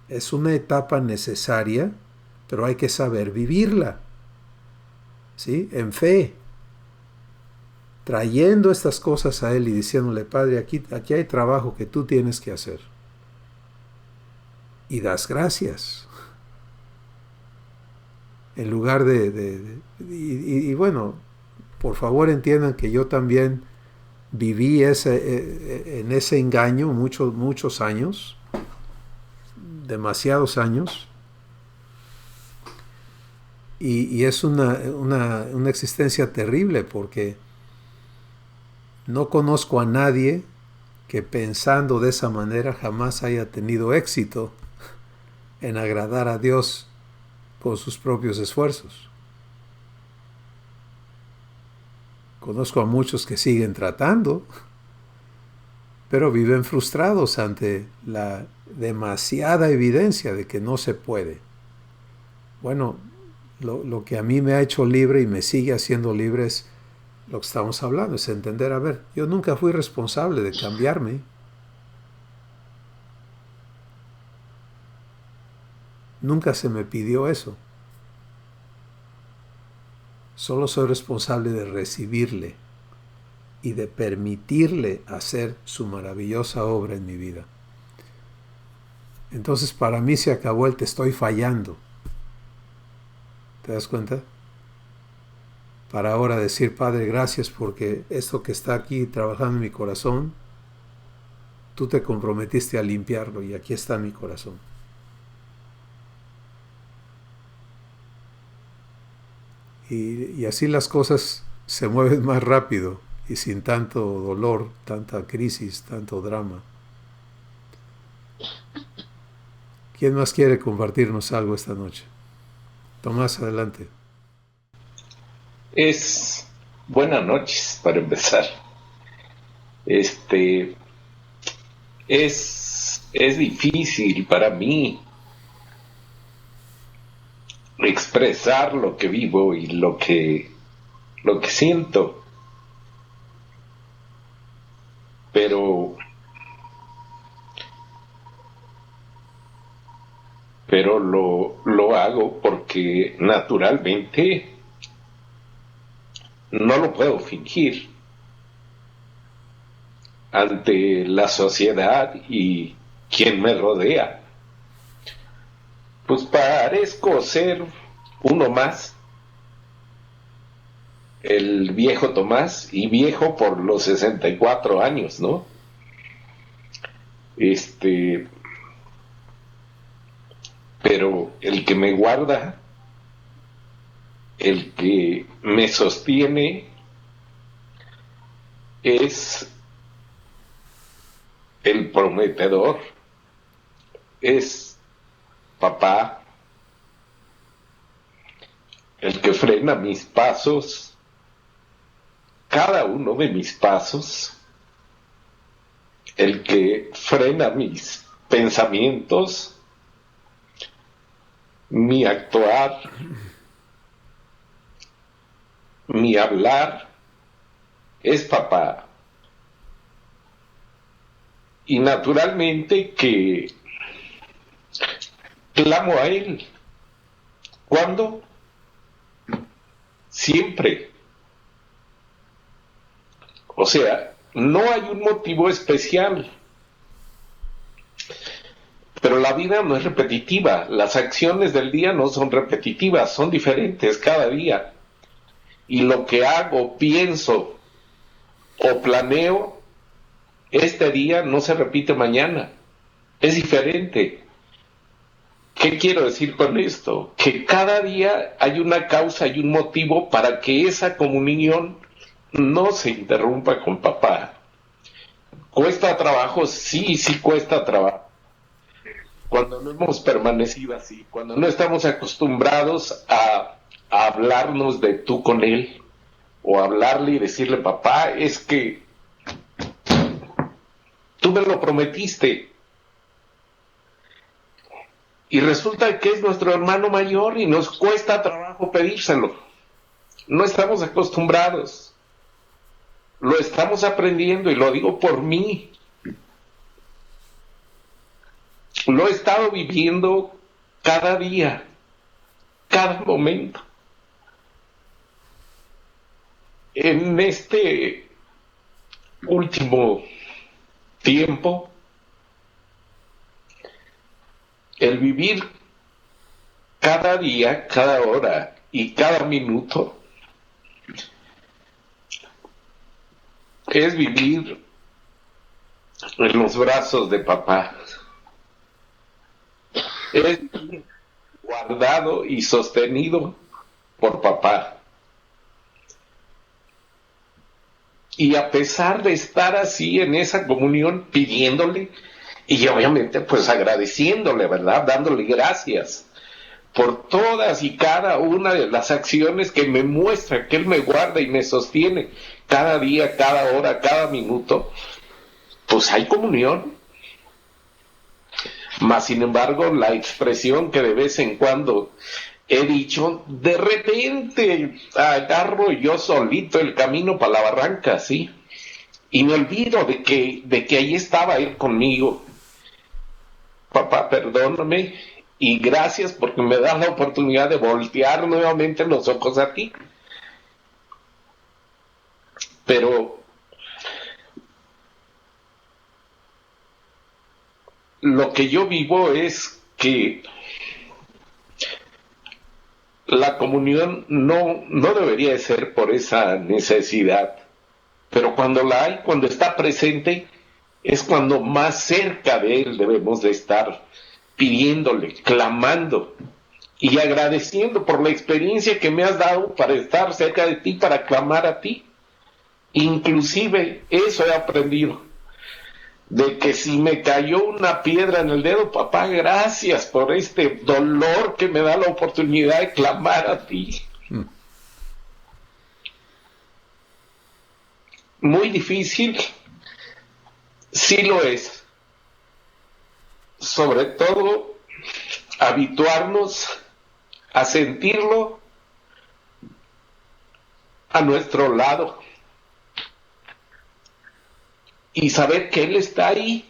Es una etapa necesaria, pero hay que saber vivirla, ¿sí? En fe, trayendo estas cosas a Él y diciéndole, Padre, aquí hay trabajo que tú tienes que hacer. Y das gracias. En lugar y bueno, por favor entiendan que yo también viví en ese engaño muchos años, demasiados años y es una existencia terrible porque no conozco a nadie que pensando de esa manera jamás haya tenido éxito en agradar a Dios con sus propios esfuerzos. Conozco a muchos que siguen tratando, pero viven frustrados ante la demasiada evidencia de que no se puede. Bueno, lo que a mí me ha hecho libre y me sigue haciendo libre es lo que estamos hablando, es entender, a ver, yo nunca fui responsable de cambiarme. Nunca se me pidió eso. Solo soy responsable de recibirle y de permitirle hacer su maravillosa obra en mi vida. Entonces para mí se acabó el te estoy fallando. ¿Te das cuenta? Para ahora decir, Padre, gracias porque esto que está aquí trabajando en mi corazón, tú te comprometiste a limpiarlo y aquí está mi corazón. Y así las cosas se mueven más rápido y sin tanto dolor, tanta crisis, tanto drama. ¿Quién más quiere compartirnos algo esta noche? Tomás, adelante. Buenas noches para empezar. Es difícil para mí expresar lo que vivo y lo que siento, pero lo hago porque naturalmente no lo puedo fingir ante la sociedad y quien me rodea. Pues parezco ser uno más, el viejo Tomás, y viejo por los 64 años, ¿no? Pero el que me guarda, el que me sostiene, es el prometedor, es papá, el que frena mis pasos, cada uno de mis pasos, el que frena mis pensamientos, mi actuar, mi hablar, es papá. Y naturalmente que clamo a él. ¿Cuándo? Siempre. O sea, no hay un motivo especial. Pero la vida no es repetitiva. Las acciones del día no son repetitivas, son diferentes cada día. Y lo que hago, pienso o planeo este día no se repite mañana. Es diferente. ¿Qué quiero decir con esto? Que cada día hay una causa y un motivo para que esa comunión no se interrumpa con papá. ¿Cuesta trabajo? Sí cuesta trabajo. Cuando no hemos permanecido así, cuando no estamos acostumbrados a hablarnos de tú con él, o hablarle y decirle, papá, es que tú me lo prometiste. Y resulta que es nuestro hermano mayor y nos cuesta trabajo pedírselo. No estamos acostumbrados. Lo estamos aprendiendo y lo digo por mí. Lo he estado viviendo cada día, cada momento. En este último tiempo, el vivir cada día, cada hora y cada minuto es vivir en los brazos de papá. es guardado y sostenido por papá. Y a pesar de estar así en esa comunión, pidiéndole, y obviamente pues agradeciéndole, ¿verdad? Dándole gracias por todas y cada una de las acciones que me muestra que Él me guarda y me sostiene cada día, cada hora, cada minuto, pues hay comunión. Mas, sin embargo, la expresión que de vez en cuando he dicho, de repente agarro yo solito el camino para la barranca, ¿sí? Y me olvido de que ahí estaba Él conmigo. Papá, perdóname y gracias porque me das la oportunidad de voltear nuevamente los ojos a ti. Pero lo que yo vivo es que la comunión no debería de ser por esa necesidad, pero cuando la hay, cuando está presente, es cuando más cerca de Él debemos de estar, pidiéndole, clamando y agradeciendo por la experiencia que me has dado para estar cerca de ti, para clamar a ti. Inclusive eso he aprendido, de que si me cayó una piedra en el dedo, papá, gracias por este dolor que me da la oportunidad de clamar a ti. Muy difícil, sí lo es. Sobre todo, habituarnos a sentirlo a nuestro lado y saber que Él está ahí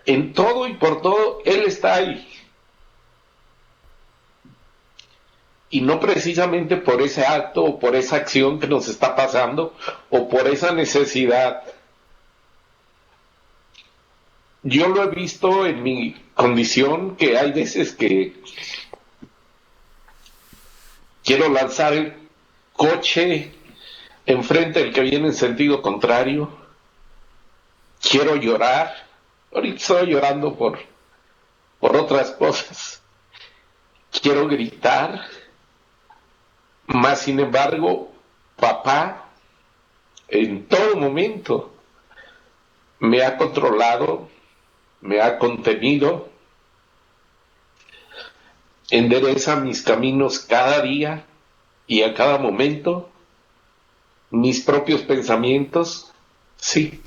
en todo y por todo. Él está ahí, y no precisamente por ese acto o por esa acción que nos está pasando o por esa necesidad. Yo lo he visto en mi condición, que hay veces que quiero lanzar el coche enfrente del que viene en sentido contrario, quiero llorar. Ahorita estoy llorando por otras cosas, quiero gritar, mas sin embargo papá en todo momento me ha controlado, me ha contenido, endereza mis caminos cada día y a cada momento, mis propios pensamientos, sí,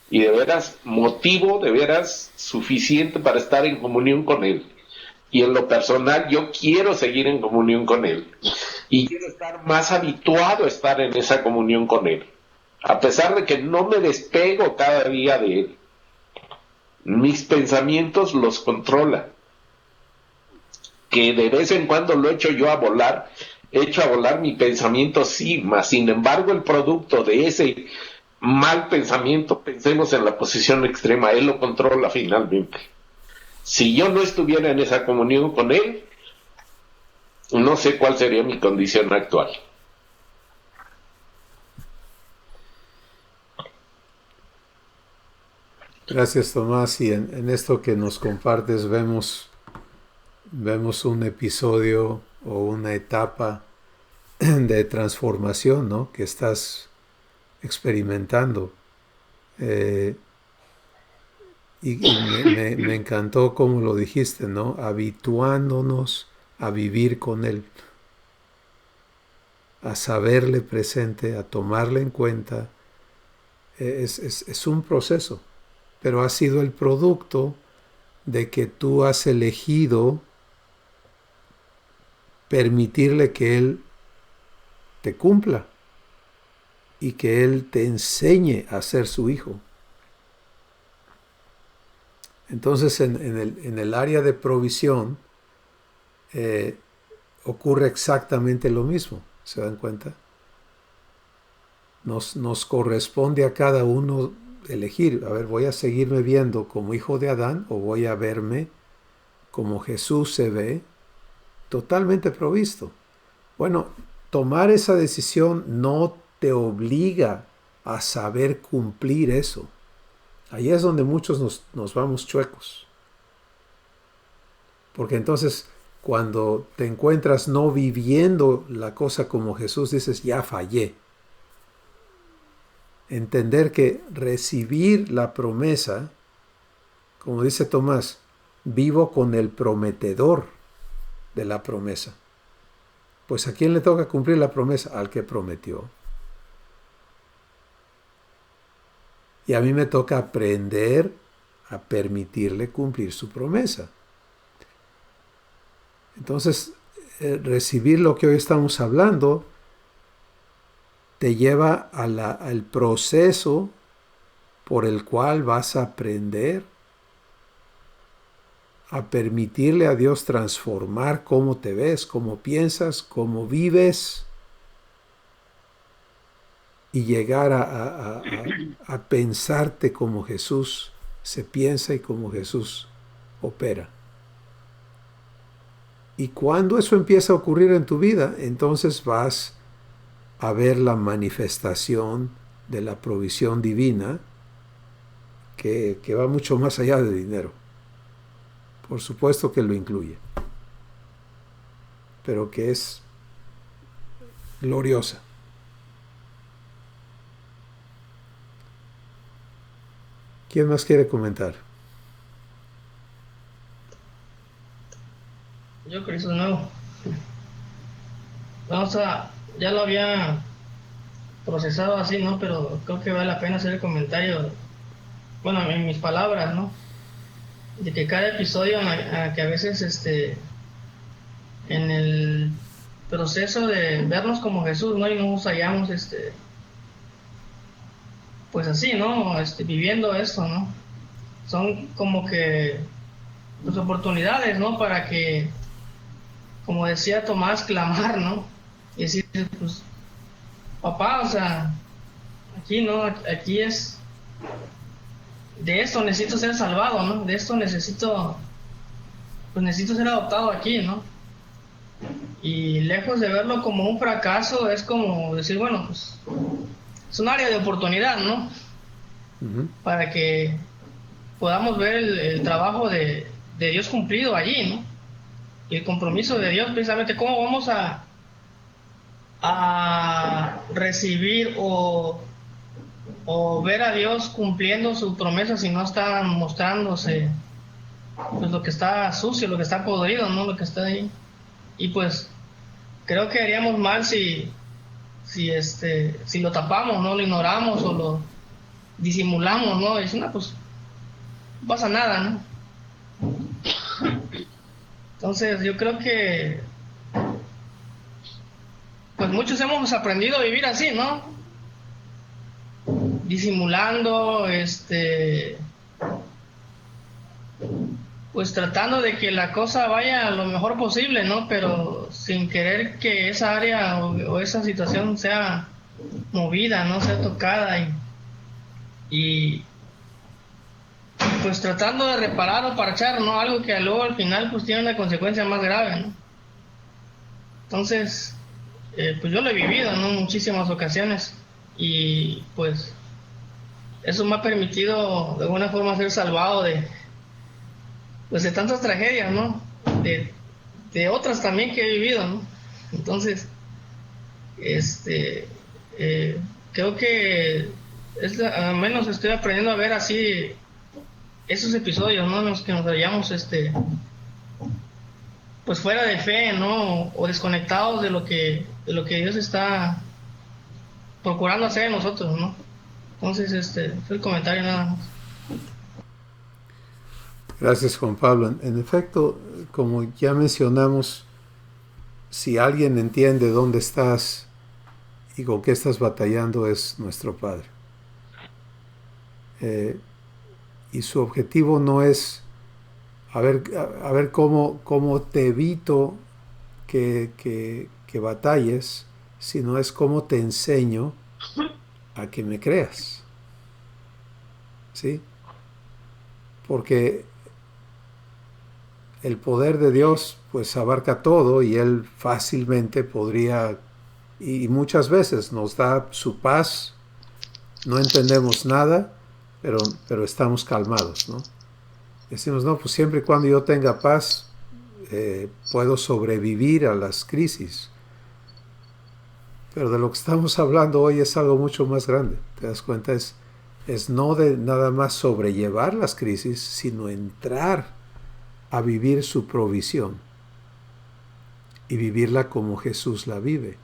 y de veras motivo, de veras suficiente para estar en comunión con Él. Y en lo personal yo quiero seguir en comunión con Él, y quiero estar más habituado a estar en esa comunión con Él, a pesar de que no me despego cada día de Él. Mis pensamientos los controla, que de vez en cuando lo echo yo a volar, echo a volar mi pensamiento, sí, mas sin embargo el producto de ese mal pensamiento, pensemos en la posición extrema, Él lo controla finalmente. Si yo no estuviera en esa comunión con Él, no sé cuál sería mi condición actual. Gracias, Tomás. Y en esto que nos compartes vemos un episodio o una etapa de transformación, ¿no?, que estás experimentando. Y me encantó cómo lo dijiste, ¿no? Habituándonos a vivir con Él, a saberle presente, a tomarle en cuenta. Es un proceso, pero ha sido el producto de que tú has elegido permitirle que Él te cumpla y que Él te enseñe a ser su hijo. Entonces en el área de provisión ocurre exactamente lo mismo. ¿Se dan cuenta? Nos corresponde a cada uno elegir. A ver, ¿voy a seguirme viendo como hijo de Adán o voy a verme como Jesús se ve, totalmente provisto? Bueno, tomar esa decisión no te obliga a saber cumplir eso, Ahí es donde muchos nos vamos chuecos. Porque entonces, cuando te encuentras no viviendo la cosa como Jesús, dices, ya fallé. Entender que recibir la promesa, como dice Tomás, vivo con el prometedor de la promesa. Pues ¿a quién le toca cumplir la promesa? Al que prometió. Y a mí me toca aprender a permitirle cumplir su promesa. Entonces, recibir lo que hoy estamos hablando te lleva al proceso por el cual vas a aprender a permitirle a Dios transformar cómo te ves, cómo piensas, cómo vives, y llegar a pensarte como Jesús se piensa y como Jesús opera. Y cuando eso empieza a ocurrir en tu vida, entonces vas a ver la manifestación de la provisión divina que va mucho más allá de dinero. Por supuesto que lo incluye, pero que es gloriosa. ¿Quién más quiere comentar? Yo creo que eso es nuevo. Vamos a, ya lo había procesado así, ¿no? Pero creo que vale la pena hacer el comentario, bueno, en mis palabras, ¿no? De que cada episodio, que a veces, en el proceso de vernos como Jesús, ¿no? Y nos hallamos, pues así, ¿no? Viviendo esto, ¿no? Son como que, pues, oportunidades, ¿no? Para que, como decía Tomás, clamar, ¿no? Y decir, pues, papá, o sea, aquí, ¿no? Aquí es, de esto necesito ser salvado, ¿no? De esto necesito ser adoptado aquí, ¿no? Y lejos de verlo como un fracaso, es como decir, bueno, pues, es un área de oportunidad, ¿no? Uh-huh. Para que podamos ver el trabajo de Dios cumplido allí, ¿no? Y el compromiso de Dios, precisamente, cómo vamos a recibir o ver a Dios cumpliendo su promesa si no está mostrándose, pues, lo que está sucio, lo que está podrido, ¿no? Lo que está ahí. Y pues creo que haríamos mal si lo tapamos, ¿no? Lo ignoramos o lo disimulamos, ¿no? Y no, pues no pasa nada, ¿no? Entonces yo creo que pues muchos hemos aprendido a vivir así, ¿no? Disimulando, pues tratando de que la cosa vaya lo mejor posible, ¿no? Pero sin querer que esa área o esa situación sea movida, ¿no? Sea tocada y pues tratando de reparar o parchar, ¿no? Algo que luego al final pues tiene una consecuencia más grave, ¿no? Entonces, pues yo lo he vivido, ¿no? Muchísimas ocasiones y pues eso me ha permitido de alguna forma ser salvado de tantas tragedias, ¿no? De otras también que he vivido, ¿no? Entonces, creo que al menos estoy aprendiendo a ver así esos episodios, ¿no? En los que nos hallamos, pues fuera de fe, ¿no? O desconectados de lo que Dios está procurando hacer en nosotros, ¿no? Entonces, fue el comentario nada más. Gracias, Juan Pablo. En efecto, como ya mencionamos, si alguien entiende dónde estás y con qué estás batallando, es nuestro Padre. Y su objetivo no es a ver cómo te evito que batalles, sino es cómo te enseño a que me creas. ¿Sí? Porque el poder de Dios pues abarca todo y Él fácilmente podría, y muchas veces nos da su paz, no entendemos nada, pero estamos calmados, ¿no? Decimos, no, pues siempre y cuando yo tenga paz, puedo sobrevivir a las crisis. Pero de lo que estamos hablando hoy es algo mucho más grande. ¿Te das cuenta? Es no de nada más sobrellevar las crisis, sino entrar a vivir su provisión y vivirla como Jesús la vive.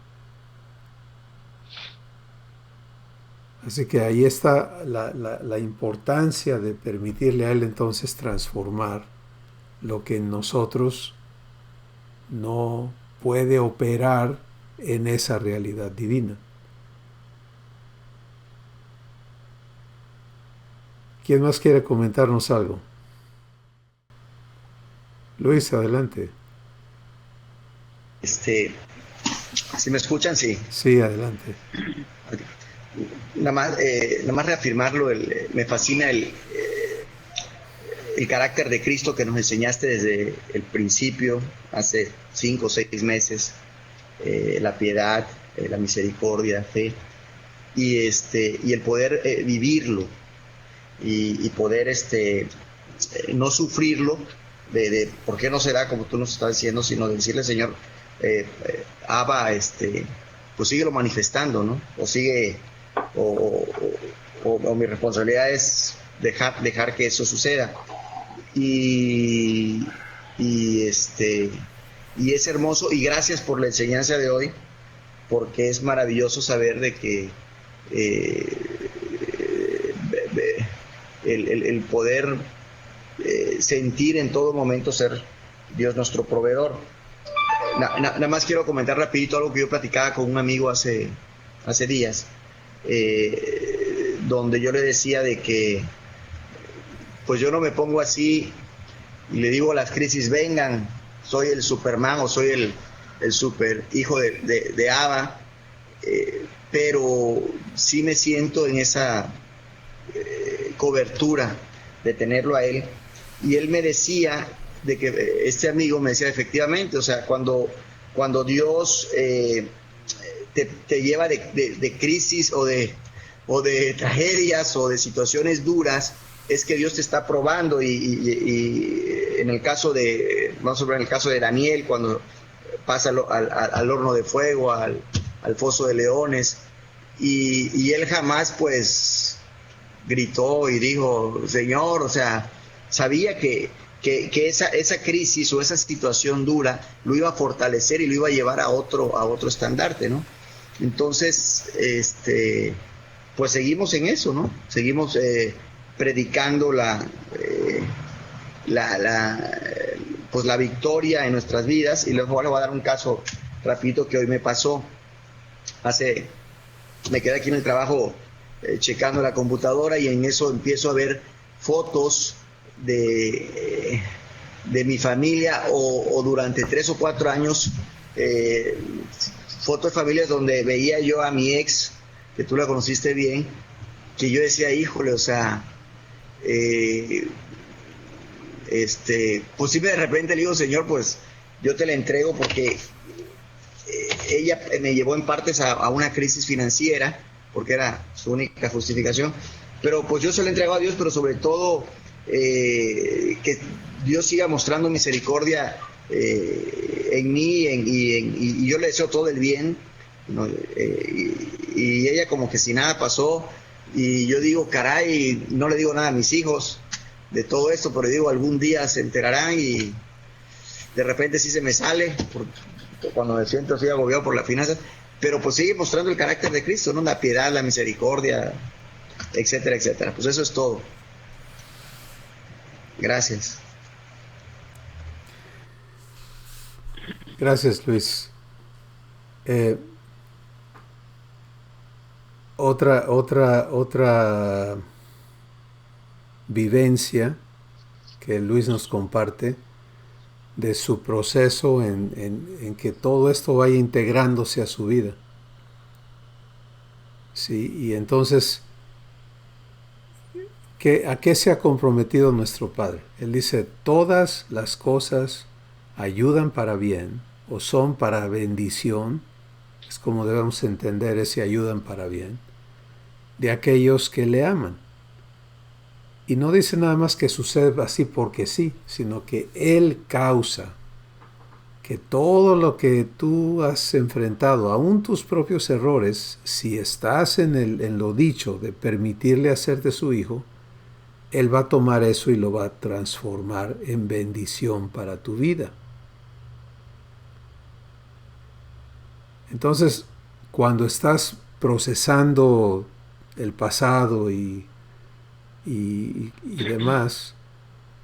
Así que ahí está la importancia de permitirle a Él entonces transformar lo que en nosotros no puede operar en esa realidad divina. ¿Quién más quiere comentarnos algo? Luis, adelante. ¿Sí me escuchan? Sí. Sí, adelante. Nada más reafirmarlo, me fascina el carácter de Cristo que nos enseñaste desde el principio, hace 5 o 6 meses, la piedad, la misericordia, fe, y el poder vivirlo y poder no sufrirlo, de por qué no será como tú nos estás diciendo, sino de decirle, Señor, Abba, pues síguelo manifestando, ¿no? O mi responsabilidad es dejar que eso suceda. Y es hermoso, y gracias por la enseñanza de hoy, porque es maravilloso saber de que el poder sentir en todo momento ser Dios nuestro proveedor. Nada más quiero comentar rapidito algo que yo platicaba con un amigo hace días, donde yo le decía de que pues yo no me pongo así y le digo a las crisis, vengan, soy el Superman o soy el super hijo de Abba, pero sí me siento en esa cobertura de tenerlo a él. Y él me decía, de que este amigo me decía, efectivamente, o sea, cuando Dios te lleva de crisis o de tragedias o de situaciones duras, es que Dios te está probando. Y en el caso vamos a ver en el caso de Daniel, cuando pasa al horno de fuego, al foso de leones, y él jamás pues gritó y dijo, Señor, o sea, sabía que esa crisis o esa situación dura lo iba a fortalecer y lo iba a llevar a otro estandarte, ¿no? Entonces, pues seguimos en eso, ¿no? Seguimos predicando pues la victoria en nuestras vidas. Y les voy a dar un caso rapidito que hoy me pasó. Me quedé aquí en el trabajo checando la computadora, y en eso empiezo a ver fotos de mi familia, o durante 3 o 4 años, fotos de familias donde veía yo a mi ex, que tú la conociste bien, que yo decía, híjole, o sea, pues sí, de repente le digo, Señor, pues yo te la entrego, porque ella me llevó en partes a una crisis financiera, porque era su única justificación, pero pues yo se la entrego a Dios, pero sobre todo que Dios siga mostrando misericordia en mí, y yo le deseo todo el bien, ¿no? Y ella como que si nada pasó, y yo digo, caray, no le digo nada a mis hijos de todo esto, pero digo, algún día se enterarán, y de repente sí se me sale, cuando me siento así agobiado por las finanzas, pero pues sigue mostrando el carácter de Cristo, ¿no? La piedad, la misericordia, etcétera, etcétera. Pues eso es todo. Gracias. Gracias, Luis. Otra vivencia que Luis nos comparte de su proceso en que todo esto vaya integrándose a su vida. Sí, y entonces, ¿a qué se ha comprometido nuestro Padre? Él dice, todas las cosas ayudan para bien o son para bendición, es como debemos entender ese ayudan para bien, de aquellos que le aman. Y no dice nada más que sucede así porque sí, sino que Él causa que todo lo que tú has enfrentado, aún tus propios errores, si estás en lo dicho de permitirle hacerte su hijo, Él va a tomar eso y lo va a transformar en bendición para tu vida. Entonces, cuando estás procesando el pasado y demás,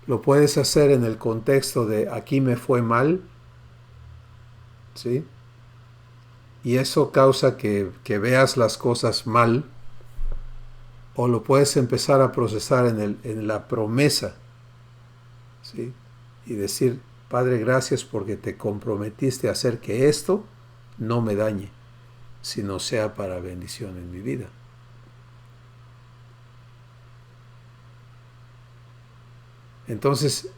lo puedes hacer en el contexto de aquí me fue mal, ¿sí? Y eso causa que veas las cosas mal, o lo puedes empezar a procesar en la promesa, ¿sí? Y decir, Padre, gracias porque te comprometiste a hacer que esto no me dañe, sino sea para bendición en mi vida. Entonces,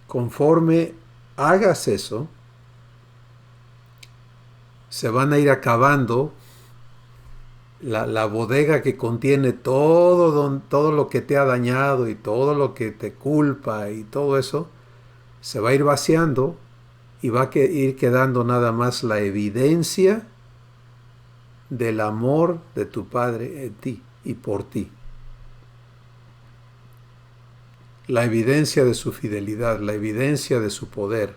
conforme hagas eso, se van a ir acabando la bodega que contiene todo lo que te ha dañado y todo lo que te culpa y todo eso, se va a ir vaciando y va a ir quedando nada más la evidencia del amor de tu Padre en ti y por ti. La evidencia de su fidelidad, la evidencia de su poder.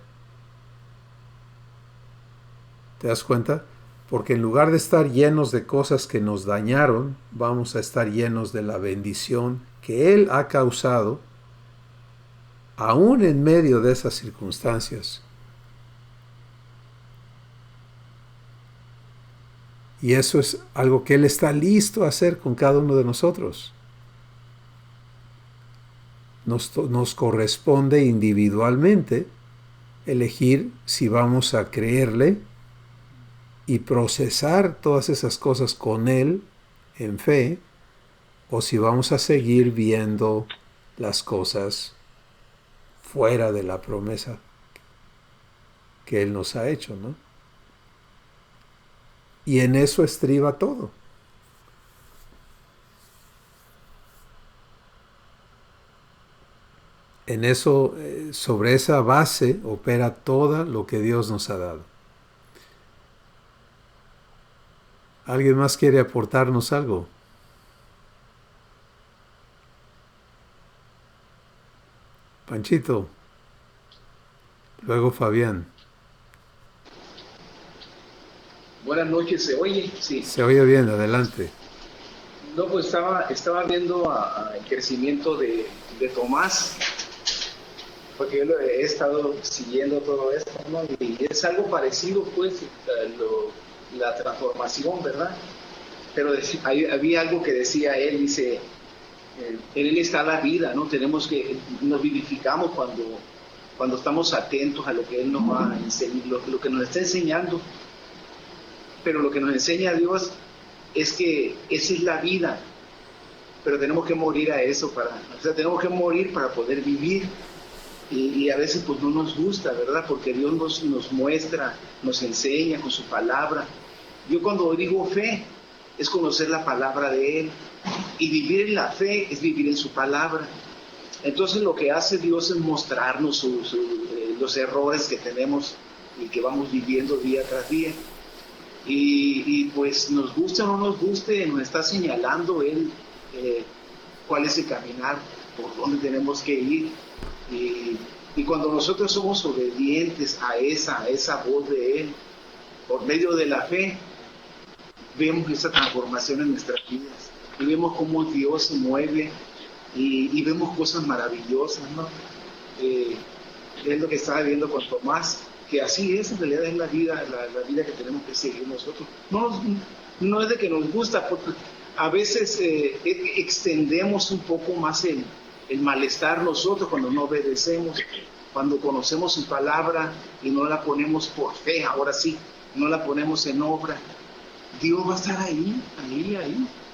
¿Te das cuenta? Porque en lugar de estar llenos de cosas que nos dañaron, vamos a estar llenos de la bendición que Él ha causado, aún en medio de esas circunstancias. Y eso es algo que Él está listo a hacer con cada uno de nosotros. Nos corresponde individualmente elegir si vamos a creerle y procesar todas esas cosas con Él en fe, o si vamos a seguir viendo las cosas fuera de la promesa que Él nos ha hecho, ¿no? Y en eso estriba todo. En eso, sobre esa base opera todo lo que Dios nos ha dado. ¿Alguien más quiere aportarnos algo? Panchito. Luego Fabián. Buenas noches, ¿se oye? Sí. Se oye bien, adelante. No, pues estaba viendo el crecimiento de Tomás, porque yo lo he estado siguiendo todo esto, ¿no? Y es algo parecido, pues, la transformación, ¿verdad? Pero había algo que decía él, dice, en él está la vida, ¿no? Nos vivificamos cuando estamos atentos a lo que él nos va a enseñar, lo que nos está enseñando. Pero lo que nos enseña Dios es que esa es la vida, pero tenemos que morir a eso, tenemos que morir para poder vivir. Y a veces pues no nos gusta, ¿verdad? Porque Dios nos muestra, nos enseña con su palabra. Yo cuando digo fe, es conocer la palabra de Él. Y vivir en la fe es vivir en su palabra. Entonces lo que hace Dios es mostrarnos los errores que tenemos y que vamos viviendo día tras día. Y pues nos guste o no nos guste, nos está señalando Él cuál es el caminar, por dónde tenemos que ir. Y cuando nosotros somos obedientes a esa voz de Él, por medio de la fe, vemos esa transformación en nuestras vidas. Y vemos cómo Dios se mueve y vemos cosas maravillosas, ¿no? Es lo que estaba viendo con Tomás, que así es, en realidad es la vida que tenemos que seguir nosotros. No es de que nos gusta, porque a veces extendemos un poco más el malestar nosotros cuando no obedecemos, cuando conocemos su palabra y no la ponemos por fe, ahora sí, no la ponemos en obra. Dios va a estar ahí.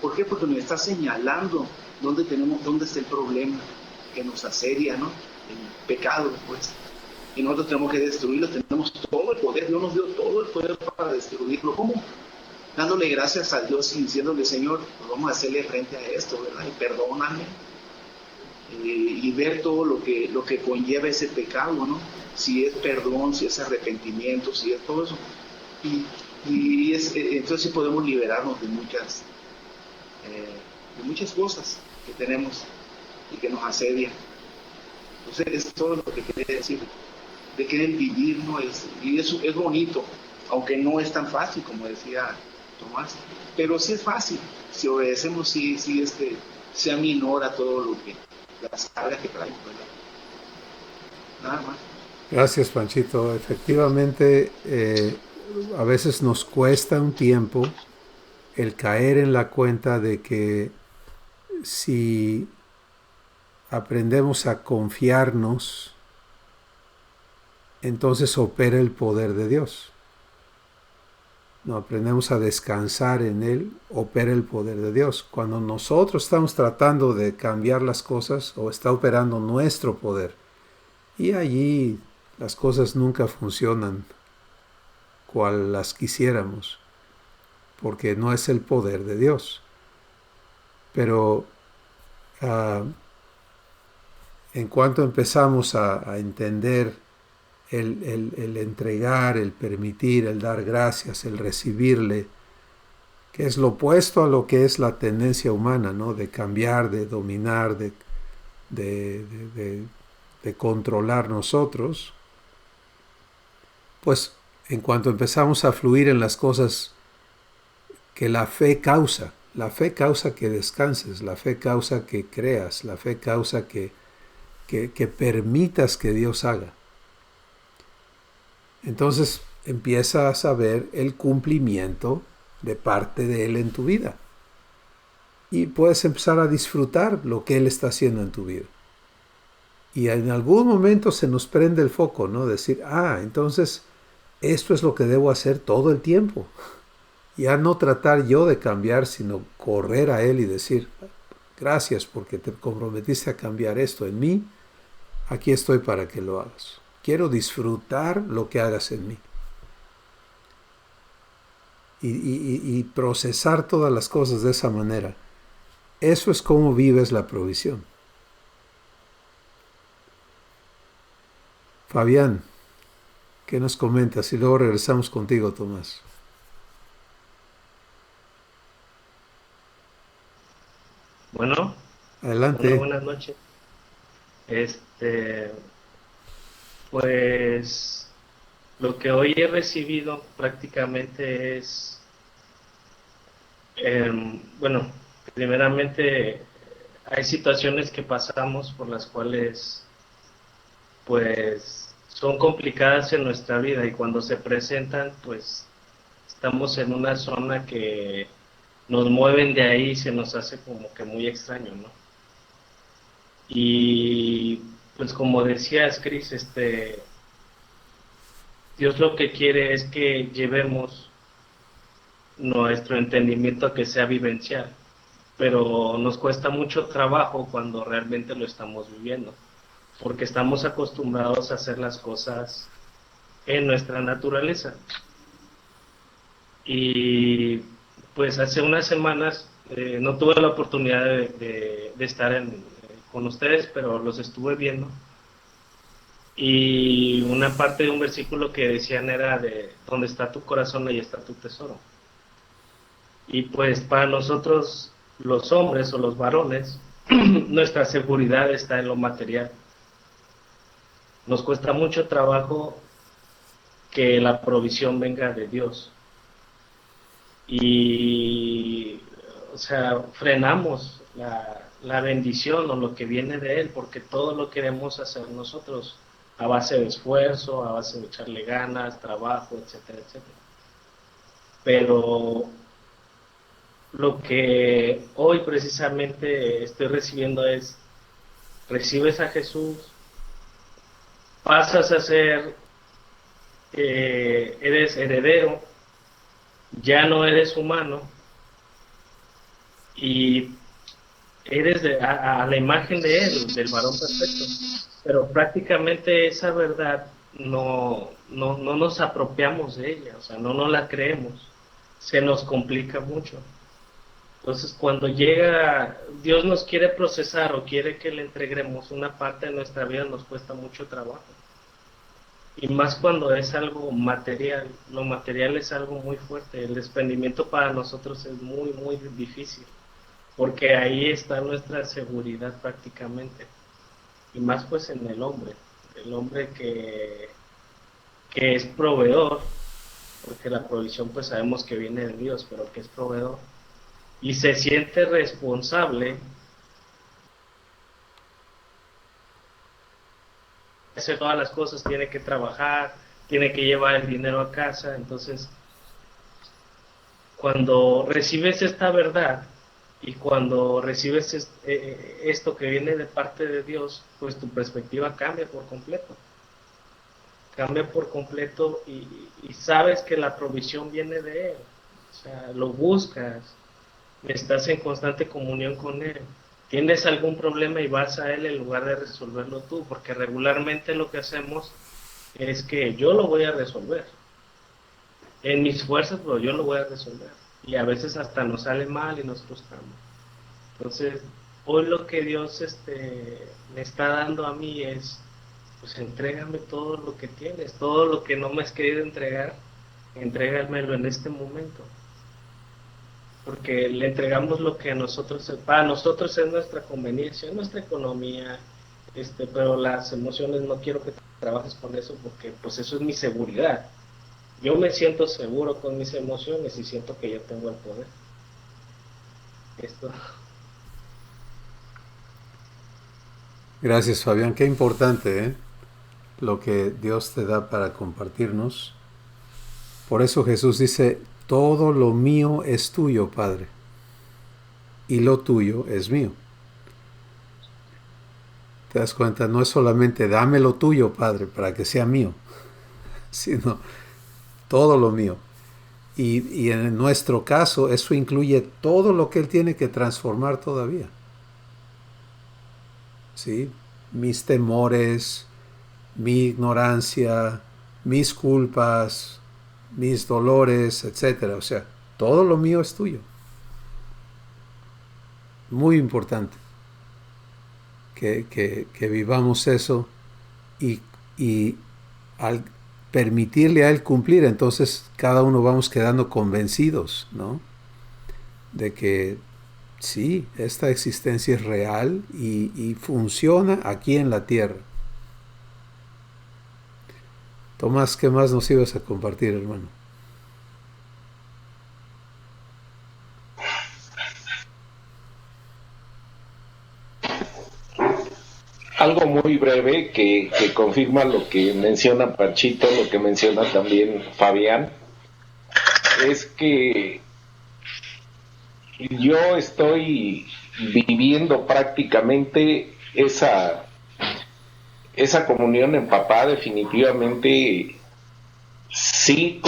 ¿Por qué? Porque nos está señalando dónde está el problema que nos asedia, ¿no? El pecado, pues. Y nosotros tenemos que destruirlo, tenemos todo el poder, Dios nos dio todo el poder para destruirlo. ¿Cómo? Dándole gracias a Dios y diciéndole, Señor, pues vamos a hacerle frente a esto, ¿verdad? Y perdóname. y ver todo lo que conlleva ese pecado, ¿no? Si es perdón, si es arrepentimiento, si es todo eso. Entonces sí podemos liberarnos de muchas cosas que tenemos y que nos asedian. Entonces es todo lo que quería decir, de querer vivir, ¿no? Y eso es bonito, aunque no es tan fácil como decía Tomás, pero sí es fácil, si obedecemos, sí se aminora todo lo que, las cargas que traemos, ¿verdad? Nada más. Gracias, Panchito. Efectivamente, a veces nos cuesta un tiempo el caer en la cuenta de que si aprendemos a confiarnos, entonces opera el poder de Dios. No, aprendemos a descansar en Él, opera el poder de Dios. Cuando nosotros estamos tratando de cambiar las cosas, o está operando nuestro poder, y allí las cosas nunca funcionan cual las quisiéramos, porque no es el poder de Dios. Pero en cuanto empezamos a entender el entregar, el permitir, el dar gracias, el recibirle, que es lo opuesto a lo que es la tendencia humana, ¿no? De cambiar, de dominar, de controlar nosotros, pues en cuanto empezamos a fluir en las cosas que la fe causa que descanses, la fe causa que creas, la fe causa que permitas que Dios haga. Entonces empiezas a ver el cumplimiento de parte de Él en tu vida. Y puedes empezar a disfrutar lo que Él está haciendo en tu vida. Y en algún momento se nos prende el foco, ¿no? Decir, entonces esto es lo que debo hacer todo el tiempo. Ya no tratar yo de cambiar, sino correr a Él y decir, gracias porque te comprometiste a cambiar esto en mí, aquí estoy para que lo hagas. Quiero disfrutar lo que hagas en mí. Y procesar todas las cosas de esa manera. Eso es como vives la provisión. Fabián, ¿qué nos comentas? Y luego regresamos contigo, Tomás. Bueno, adelante. Buenas noches. Pues lo que hoy he recibido prácticamente es, primeramente hay situaciones que pasamos por las cuales pues son complicadas en nuestra vida, y cuando se presentan pues estamos en una zona que nos mueven de ahí y se nos hace como que muy extraño, ¿no? Y pues como decías, Cris, Dios lo que quiere es que llevemos nuestro entendimiento a que sea vivencial, pero nos cuesta mucho trabajo cuando realmente lo estamos viviendo, porque estamos acostumbrados a hacer las cosas en nuestra naturaleza. Y pues hace unas semanas no tuve la oportunidad de estar con ustedes, pero los estuve viendo, y una parte de un versículo que decían era de donde está tu corazón, ahí está tu tesoro. Y pues para nosotros los hombres o los varones nuestra seguridad está en lo material. Nos cuesta mucho trabajo que la provisión venga de Dios, y frenamos la bendición o lo que viene de Él, porque todo lo queremos hacer nosotros a base de esfuerzo, a base de echarle ganas, trabajo, etcétera, etcétera. Pero lo que hoy precisamente estoy recibiendo es: recibes a Jesús, pasas a ser, eres heredero, ya no eres humano, y eres a la imagen de Él, del varón perfecto. Pero prácticamente esa verdad no nos apropiamos de ella, o sea, no la creemos, se nos complica mucho. Entonces, cuando llega, Dios nos quiere procesar o quiere que le entreguemos una parte de nuestra vida, nos cuesta mucho trabajo. Y más cuando es algo material. Lo material es algo muy fuerte. El desprendimiento para nosotros es muy, muy difícil. Porque ahí está nuestra seguridad prácticamente. Y más pues en el hombre. El hombre que es proveedor. Porque la provisión pues sabemos que viene de Dios, pero que es proveedor. Y se siente responsable, hacer todas las cosas, tiene que trabajar, tiene que llevar el dinero a casa. Entonces, cuando recibes esta verdad y cuando recibes esto que viene de parte de Dios, pues tu perspectiva cambia por completo. Cambia por completo y sabes que la provisión viene de Él. O sea, lo buscas, estás en constante comunión con Él. Tienes algún problema y vas a Él en lugar de resolverlo tú, porque regularmente lo que hacemos es que yo lo voy a resolver. En mis fuerzas, pero yo lo voy a resolver. Y a veces hasta nos sale mal y nos frustramos. Entonces, hoy lo que Dios me está dando a mí es, pues entrégame todo lo que tienes, todo lo que no me has querido entregar, entrégamelo en este momento. Porque le entregamos lo que para nosotros es nuestra conveniencia, es nuestra economía, pero las emociones no quiero que trabajes con eso porque pues eso es mi seguridad. Yo me siento seguro con mis emociones y siento que yo tengo el poder. Gracias, Fabián. Qué importante, lo que Dios te da para compartirnos. Por eso Jesús dice, todo lo mío es tuyo, Padre, y lo tuyo es mío. ¿Te das cuenta? No es solamente dame lo tuyo, Padre, para que sea mío, sino todo lo mío. Y en nuestro caso, eso incluye todo lo que Él tiene que transformar todavía. ¿Sí? Mis temores, mi ignorancia, mis culpas, mis dolores, etc. O sea, todo lo mío es tuyo. Muy importante que vivamos eso y al permitirle a Él cumplir, entonces cada uno vamos quedando convencidos, ¿no? De que sí, esta existencia es real y funciona aquí en la tierra. Tomás, ¿qué más nos ibas a compartir, hermano? Algo muy breve que confirma lo que menciona Panchito, lo que menciona también Fabián, es que yo estoy viviendo prácticamente esa comunión en papá, definitivamente sí,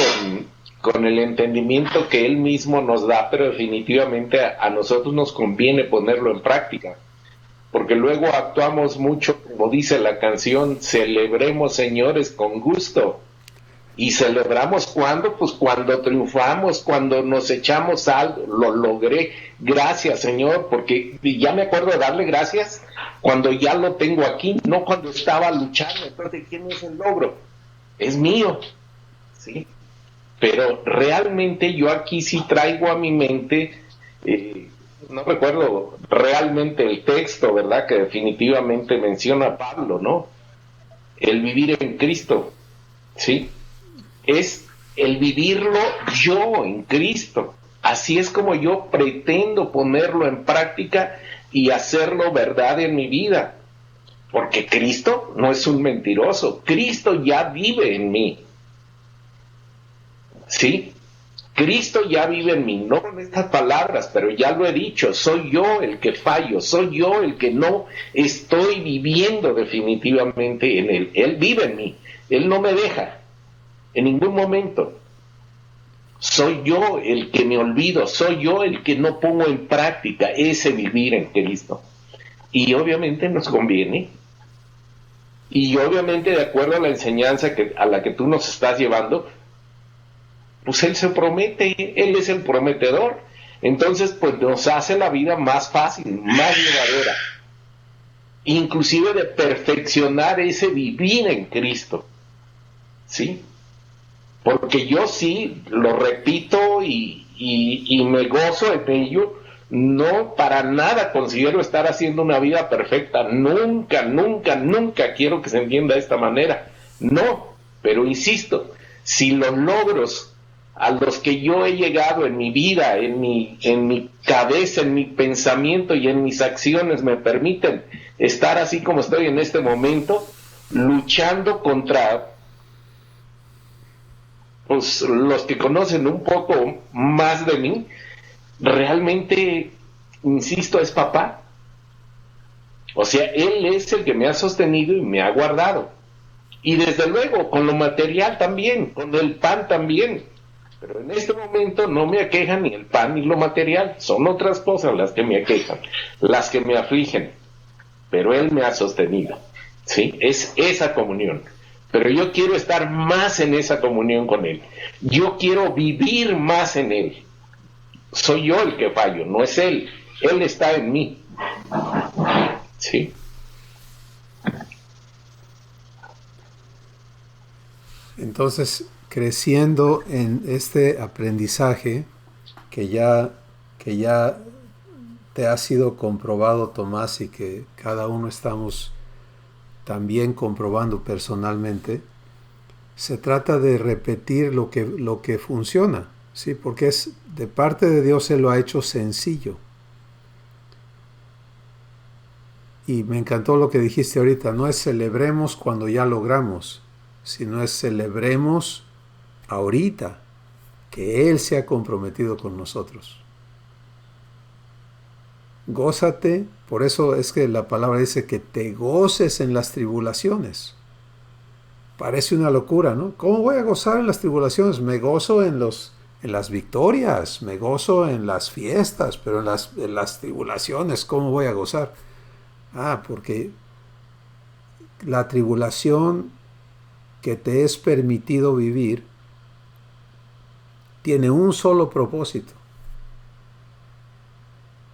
con el entendimiento que él mismo nos da, pero definitivamente a nosotros nos conviene ponerlo en práctica, porque luego actuamos mucho, como dice la canción, celebremos, señores, con gusto. ¿Y celebramos cuándo? Pues cuando triunfamos, cuando nos echamos algo, lo logré, gracias, Señor, porque ya me acuerdo de darle gracias cuando ya lo tengo aquí, no cuando estaba luchando. Entonces, ¿quién es el logro? Es mío, ¿sí? Pero realmente yo aquí sí traigo a mi mente, no recuerdo realmente el texto, ¿verdad?, que definitivamente menciona Pablo, ¿no? El vivir en Cristo, ¿sí? Es el vivirlo yo en Cristo. Así es como yo pretendo ponerlo en práctica y hacerlo verdad en mi vida. Porque Cristo no es un mentiroso. Cristo ya vive en mí. ¿Sí? Cristo ya vive en mí. No con estas palabras, pero ya lo he dicho. Soy yo el que fallo. Soy yo el que no estoy viviendo definitivamente en Él. Él vive en mí. Él no me deja. En ningún momento. Soy yo el que me olvido, soy yo el que no pongo en práctica ese vivir en Cristo. Y obviamente nos conviene. Y obviamente, de acuerdo a la enseñanza a la que tú nos estás llevando, pues Él se promete, Él es el prometedor. Entonces, pues nos hace la vida más fácil, más llevadera, inclusive de perfeccionar ese vivir en Cristo, ¿sí? Porque yo sí, lo repito y me gozo en ello, no para nada considero estar haciendo una vida perfecta, nunca, nunca, nunca quiero que se entienda de esta manera, no, pero insisto, si los logros a los que yo he llegado en mi vida, en mi cabeza, en mi pensamiento y en mis acciones me permiten estar así como estoy en este momento, luchando contra pues, los que conocen un poco más de mí, realmente, insisto, es papá. O sea, él es el que me ha sostenido y me ha guardado. Y desde luego, con lo material también, con el pan también. Pero en este momento no me aquejan ni el pan ni lo material. Son otras cosas las que me aquejan, las que me afligen. Pero él me ha sostenido. ¿Sí? Es esa comunión. Pero yo quiero estar más en esa comunión con él. Yo quiero vivir más en él. Soy yo el que fallo, no es él. Él está en mí. ¿Sí? Entonces, creciendo en este aprendizaje que ya te ha sido comprobado, Tomás, y que cada uno estamos también comprobando personalmente, se trata de repetir lo que funciona, ¿sí? Porque es de parte de Dios, Él lo ha hecho sencillo. Y me encantó lo que dijiste ahorita, no es celebremos cuando ya logramos, sino es celebremos ahorita que Él se ha comprometido con nosotros. Gózate, por eso es que la palabra dice que te goces en las tribulaciones. Parece una locura, ¿no? ¿Cómo voy a gozar en las tribulaciones? Me gozo en las victorias, me gozo en las fiestas, pero en las tribulaciones, ¿cómo voy a gozar? Porque la tribulación que te es permitido vivir tiene un solo propósito.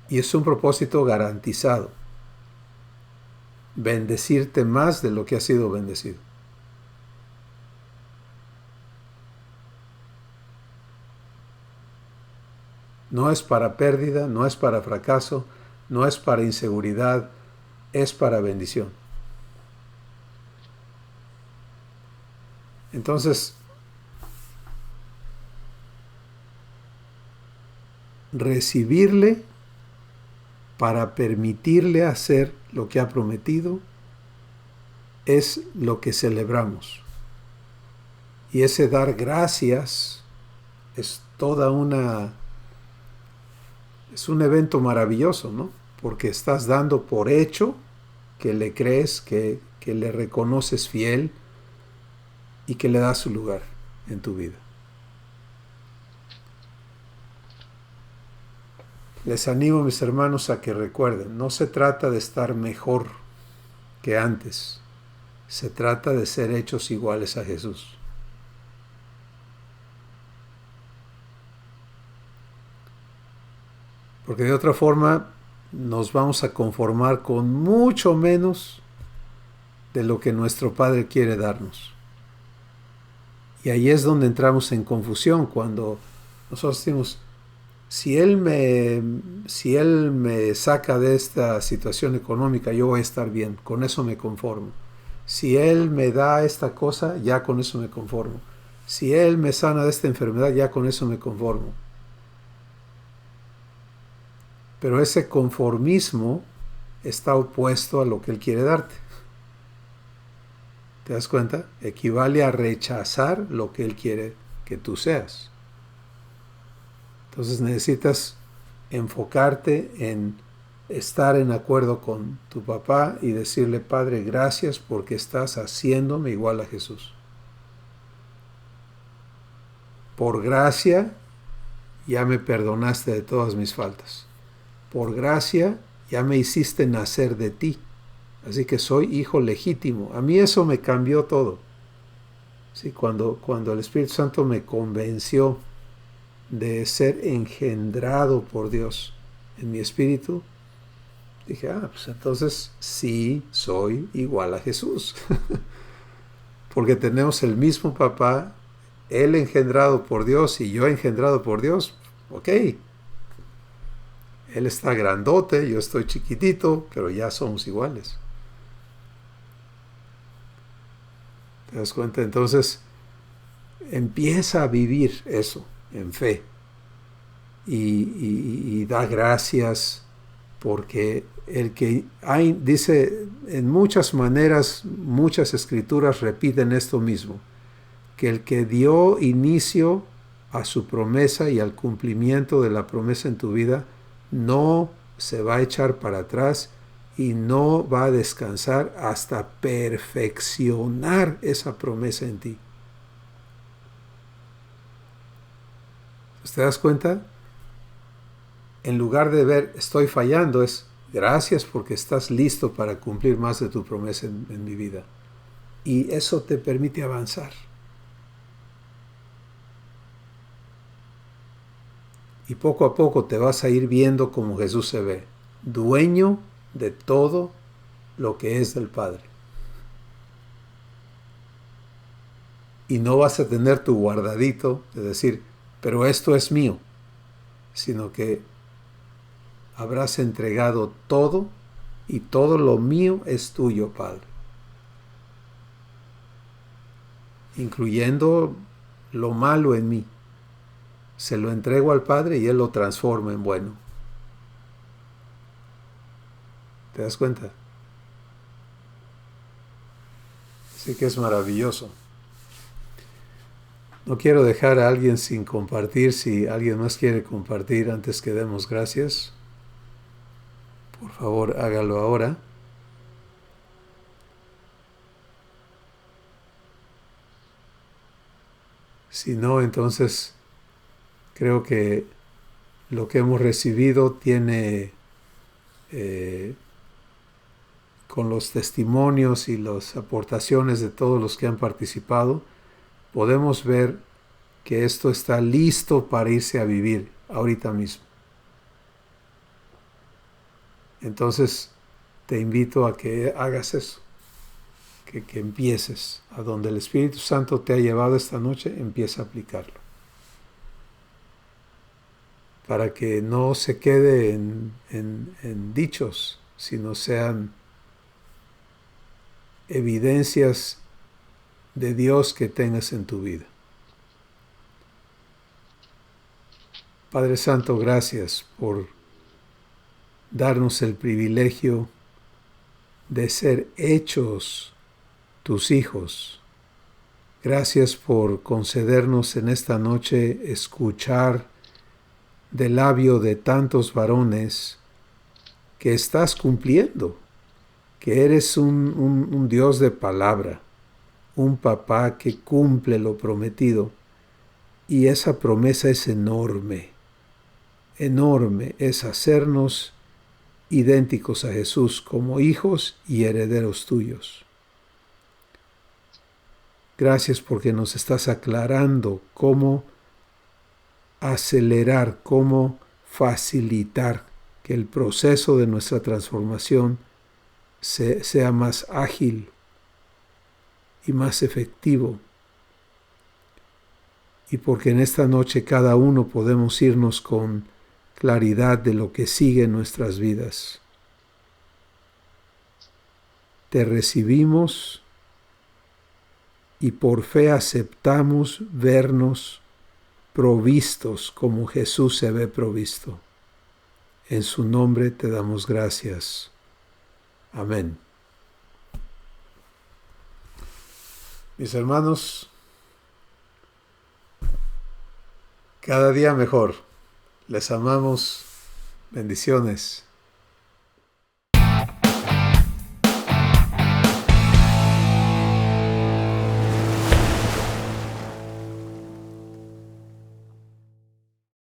Y es un propósito garantizado. Bendecirte más de lo que has sido bendecido. No es para pérdida, no es para fracaso, no es para inseguridad, es para bendición. Entonces, recibirle para permitirle hacer lo que ha prometido es lo que celebramos. Y ese dar gracias es es un evento maravilloso, ¿no? Porque estás dando por hecho que le crees, que le reconoces fiel y que le das su lugar en tu vida. Les animo, mis hermanos, a que recuerden, no se trata de estar mejor que antes, se trata de ser hechos iguales a Jesús. Porque de otra forma nos vamos a conformar con mucho menos de lo que nuestro Padre quiere darnos. Y ahí es donde entramos en confusión, cuando nosotros decimos, si Él me saca de esta situación económica, yo voy a estar bien, con eso me conformo. Si Él me da esta cosa, ya con eso me conformo. Si Él me sana de esta enfermedad, ya con eso me conformo. Pero ese conformismo está opuesto a lo que Él quiere darte. ¿Te das cuenta? Equivale a rechazar lo que Él quiere que tú seas. Entonces necesitas enfocarte en estar en acuerdo con tu papá y decirle, Padre, gracias porque estás haciéndome igual a Jesús. Por gracia ya me perdonaste de todas mis faltas. Por gracia ya me hiciste nacer de ti. Así que soy hijo legítimo. A mí eso me cambió todo. ¿Sí? Cuando el Espíritu Santo me convenció de ser engendrado por Dios en mi espíritu, dije, pues entonces sí soy igual a Jesús. Porque tenemos el mismo papá, él engendrado por Dios y yo engendrado por Dios. Ok. Él está grandote, yo estoy chiquitito, pero ya somos iguales. ¿Te das cuenta? Entonces, empieza a vivir eso en fe. Y da gracias, porque el que hay, dice, en muchas maneras, muchas escrituras repiten esto mismo, que el que dio inicio a su promesa y al cumplimiento de la promesa en tu vida, no se va a echar para atrás y no va a descansar hasta perfeccionar esa promesa en ti. ¿Te das cuenta? En lugar de ver estoy fallando, es gracias porque estás listo para cumplir más de tu promesa en mi vida. Y eso te permite avanzar. Y poco a poco te vas a ir viendo como Jesús se ve, dueño de todo lo que es del Padre. Y no vas a tener tu guardadito de decir, pero esto es mío, sino que habrás entregado todo y todo lo mío es tuyo, Padre. Incluyendo lo malo en mí. Se lo entrego al Padre y Él lo transforma en bueno. ¿Te das cuenta? Así que es maravilloso. No quiero dejar a alguien sin compartir. Si alguien más quiere compartir antes que demos gracias, por favor hágalo ahora. Si no, entonces creo que lo que hemos recibido tiene, con los testimonios y las aportaciones de todos los que han participado, podemos ver que esto está listo para irse a vivir ahorita mismo. Entonces te invito a que hagas eso, que empieces a donde el Espíritu Santo te ha llevado esta noche, empieza a aplicarlo. Para que no se quede en dichos, sino sean evidencias de Dios que tengas en tu vida. Padre Santo, gracias por darnos el privilegio de ser hechos tus hijos. Gracias por concedernos en esta noche escuchar del labio de tantos varones que estás cumpliendo, que eres un Dios de palabra, un papá que cumple lo prometido, y esa promesa es enorme, enorme, es hacernos idénticos a Jesús como hijos y herederos tuyos. Gracias porque nos estás aclarando cómo acelerar, cómo facilitar que el proceso de nuestra transformación sea más ágil y más efectivo. Y porque en esta noche cada uno podemos irnos con claridad de lo que sigue en nuestras vidas. Te recibimos y por fe aceptamos vernos provistos como Jesús se ve provisto. En su nombre te damos gracias. Amén. Mis hermanos, cada día mejor. Les amamos. Bendiciones.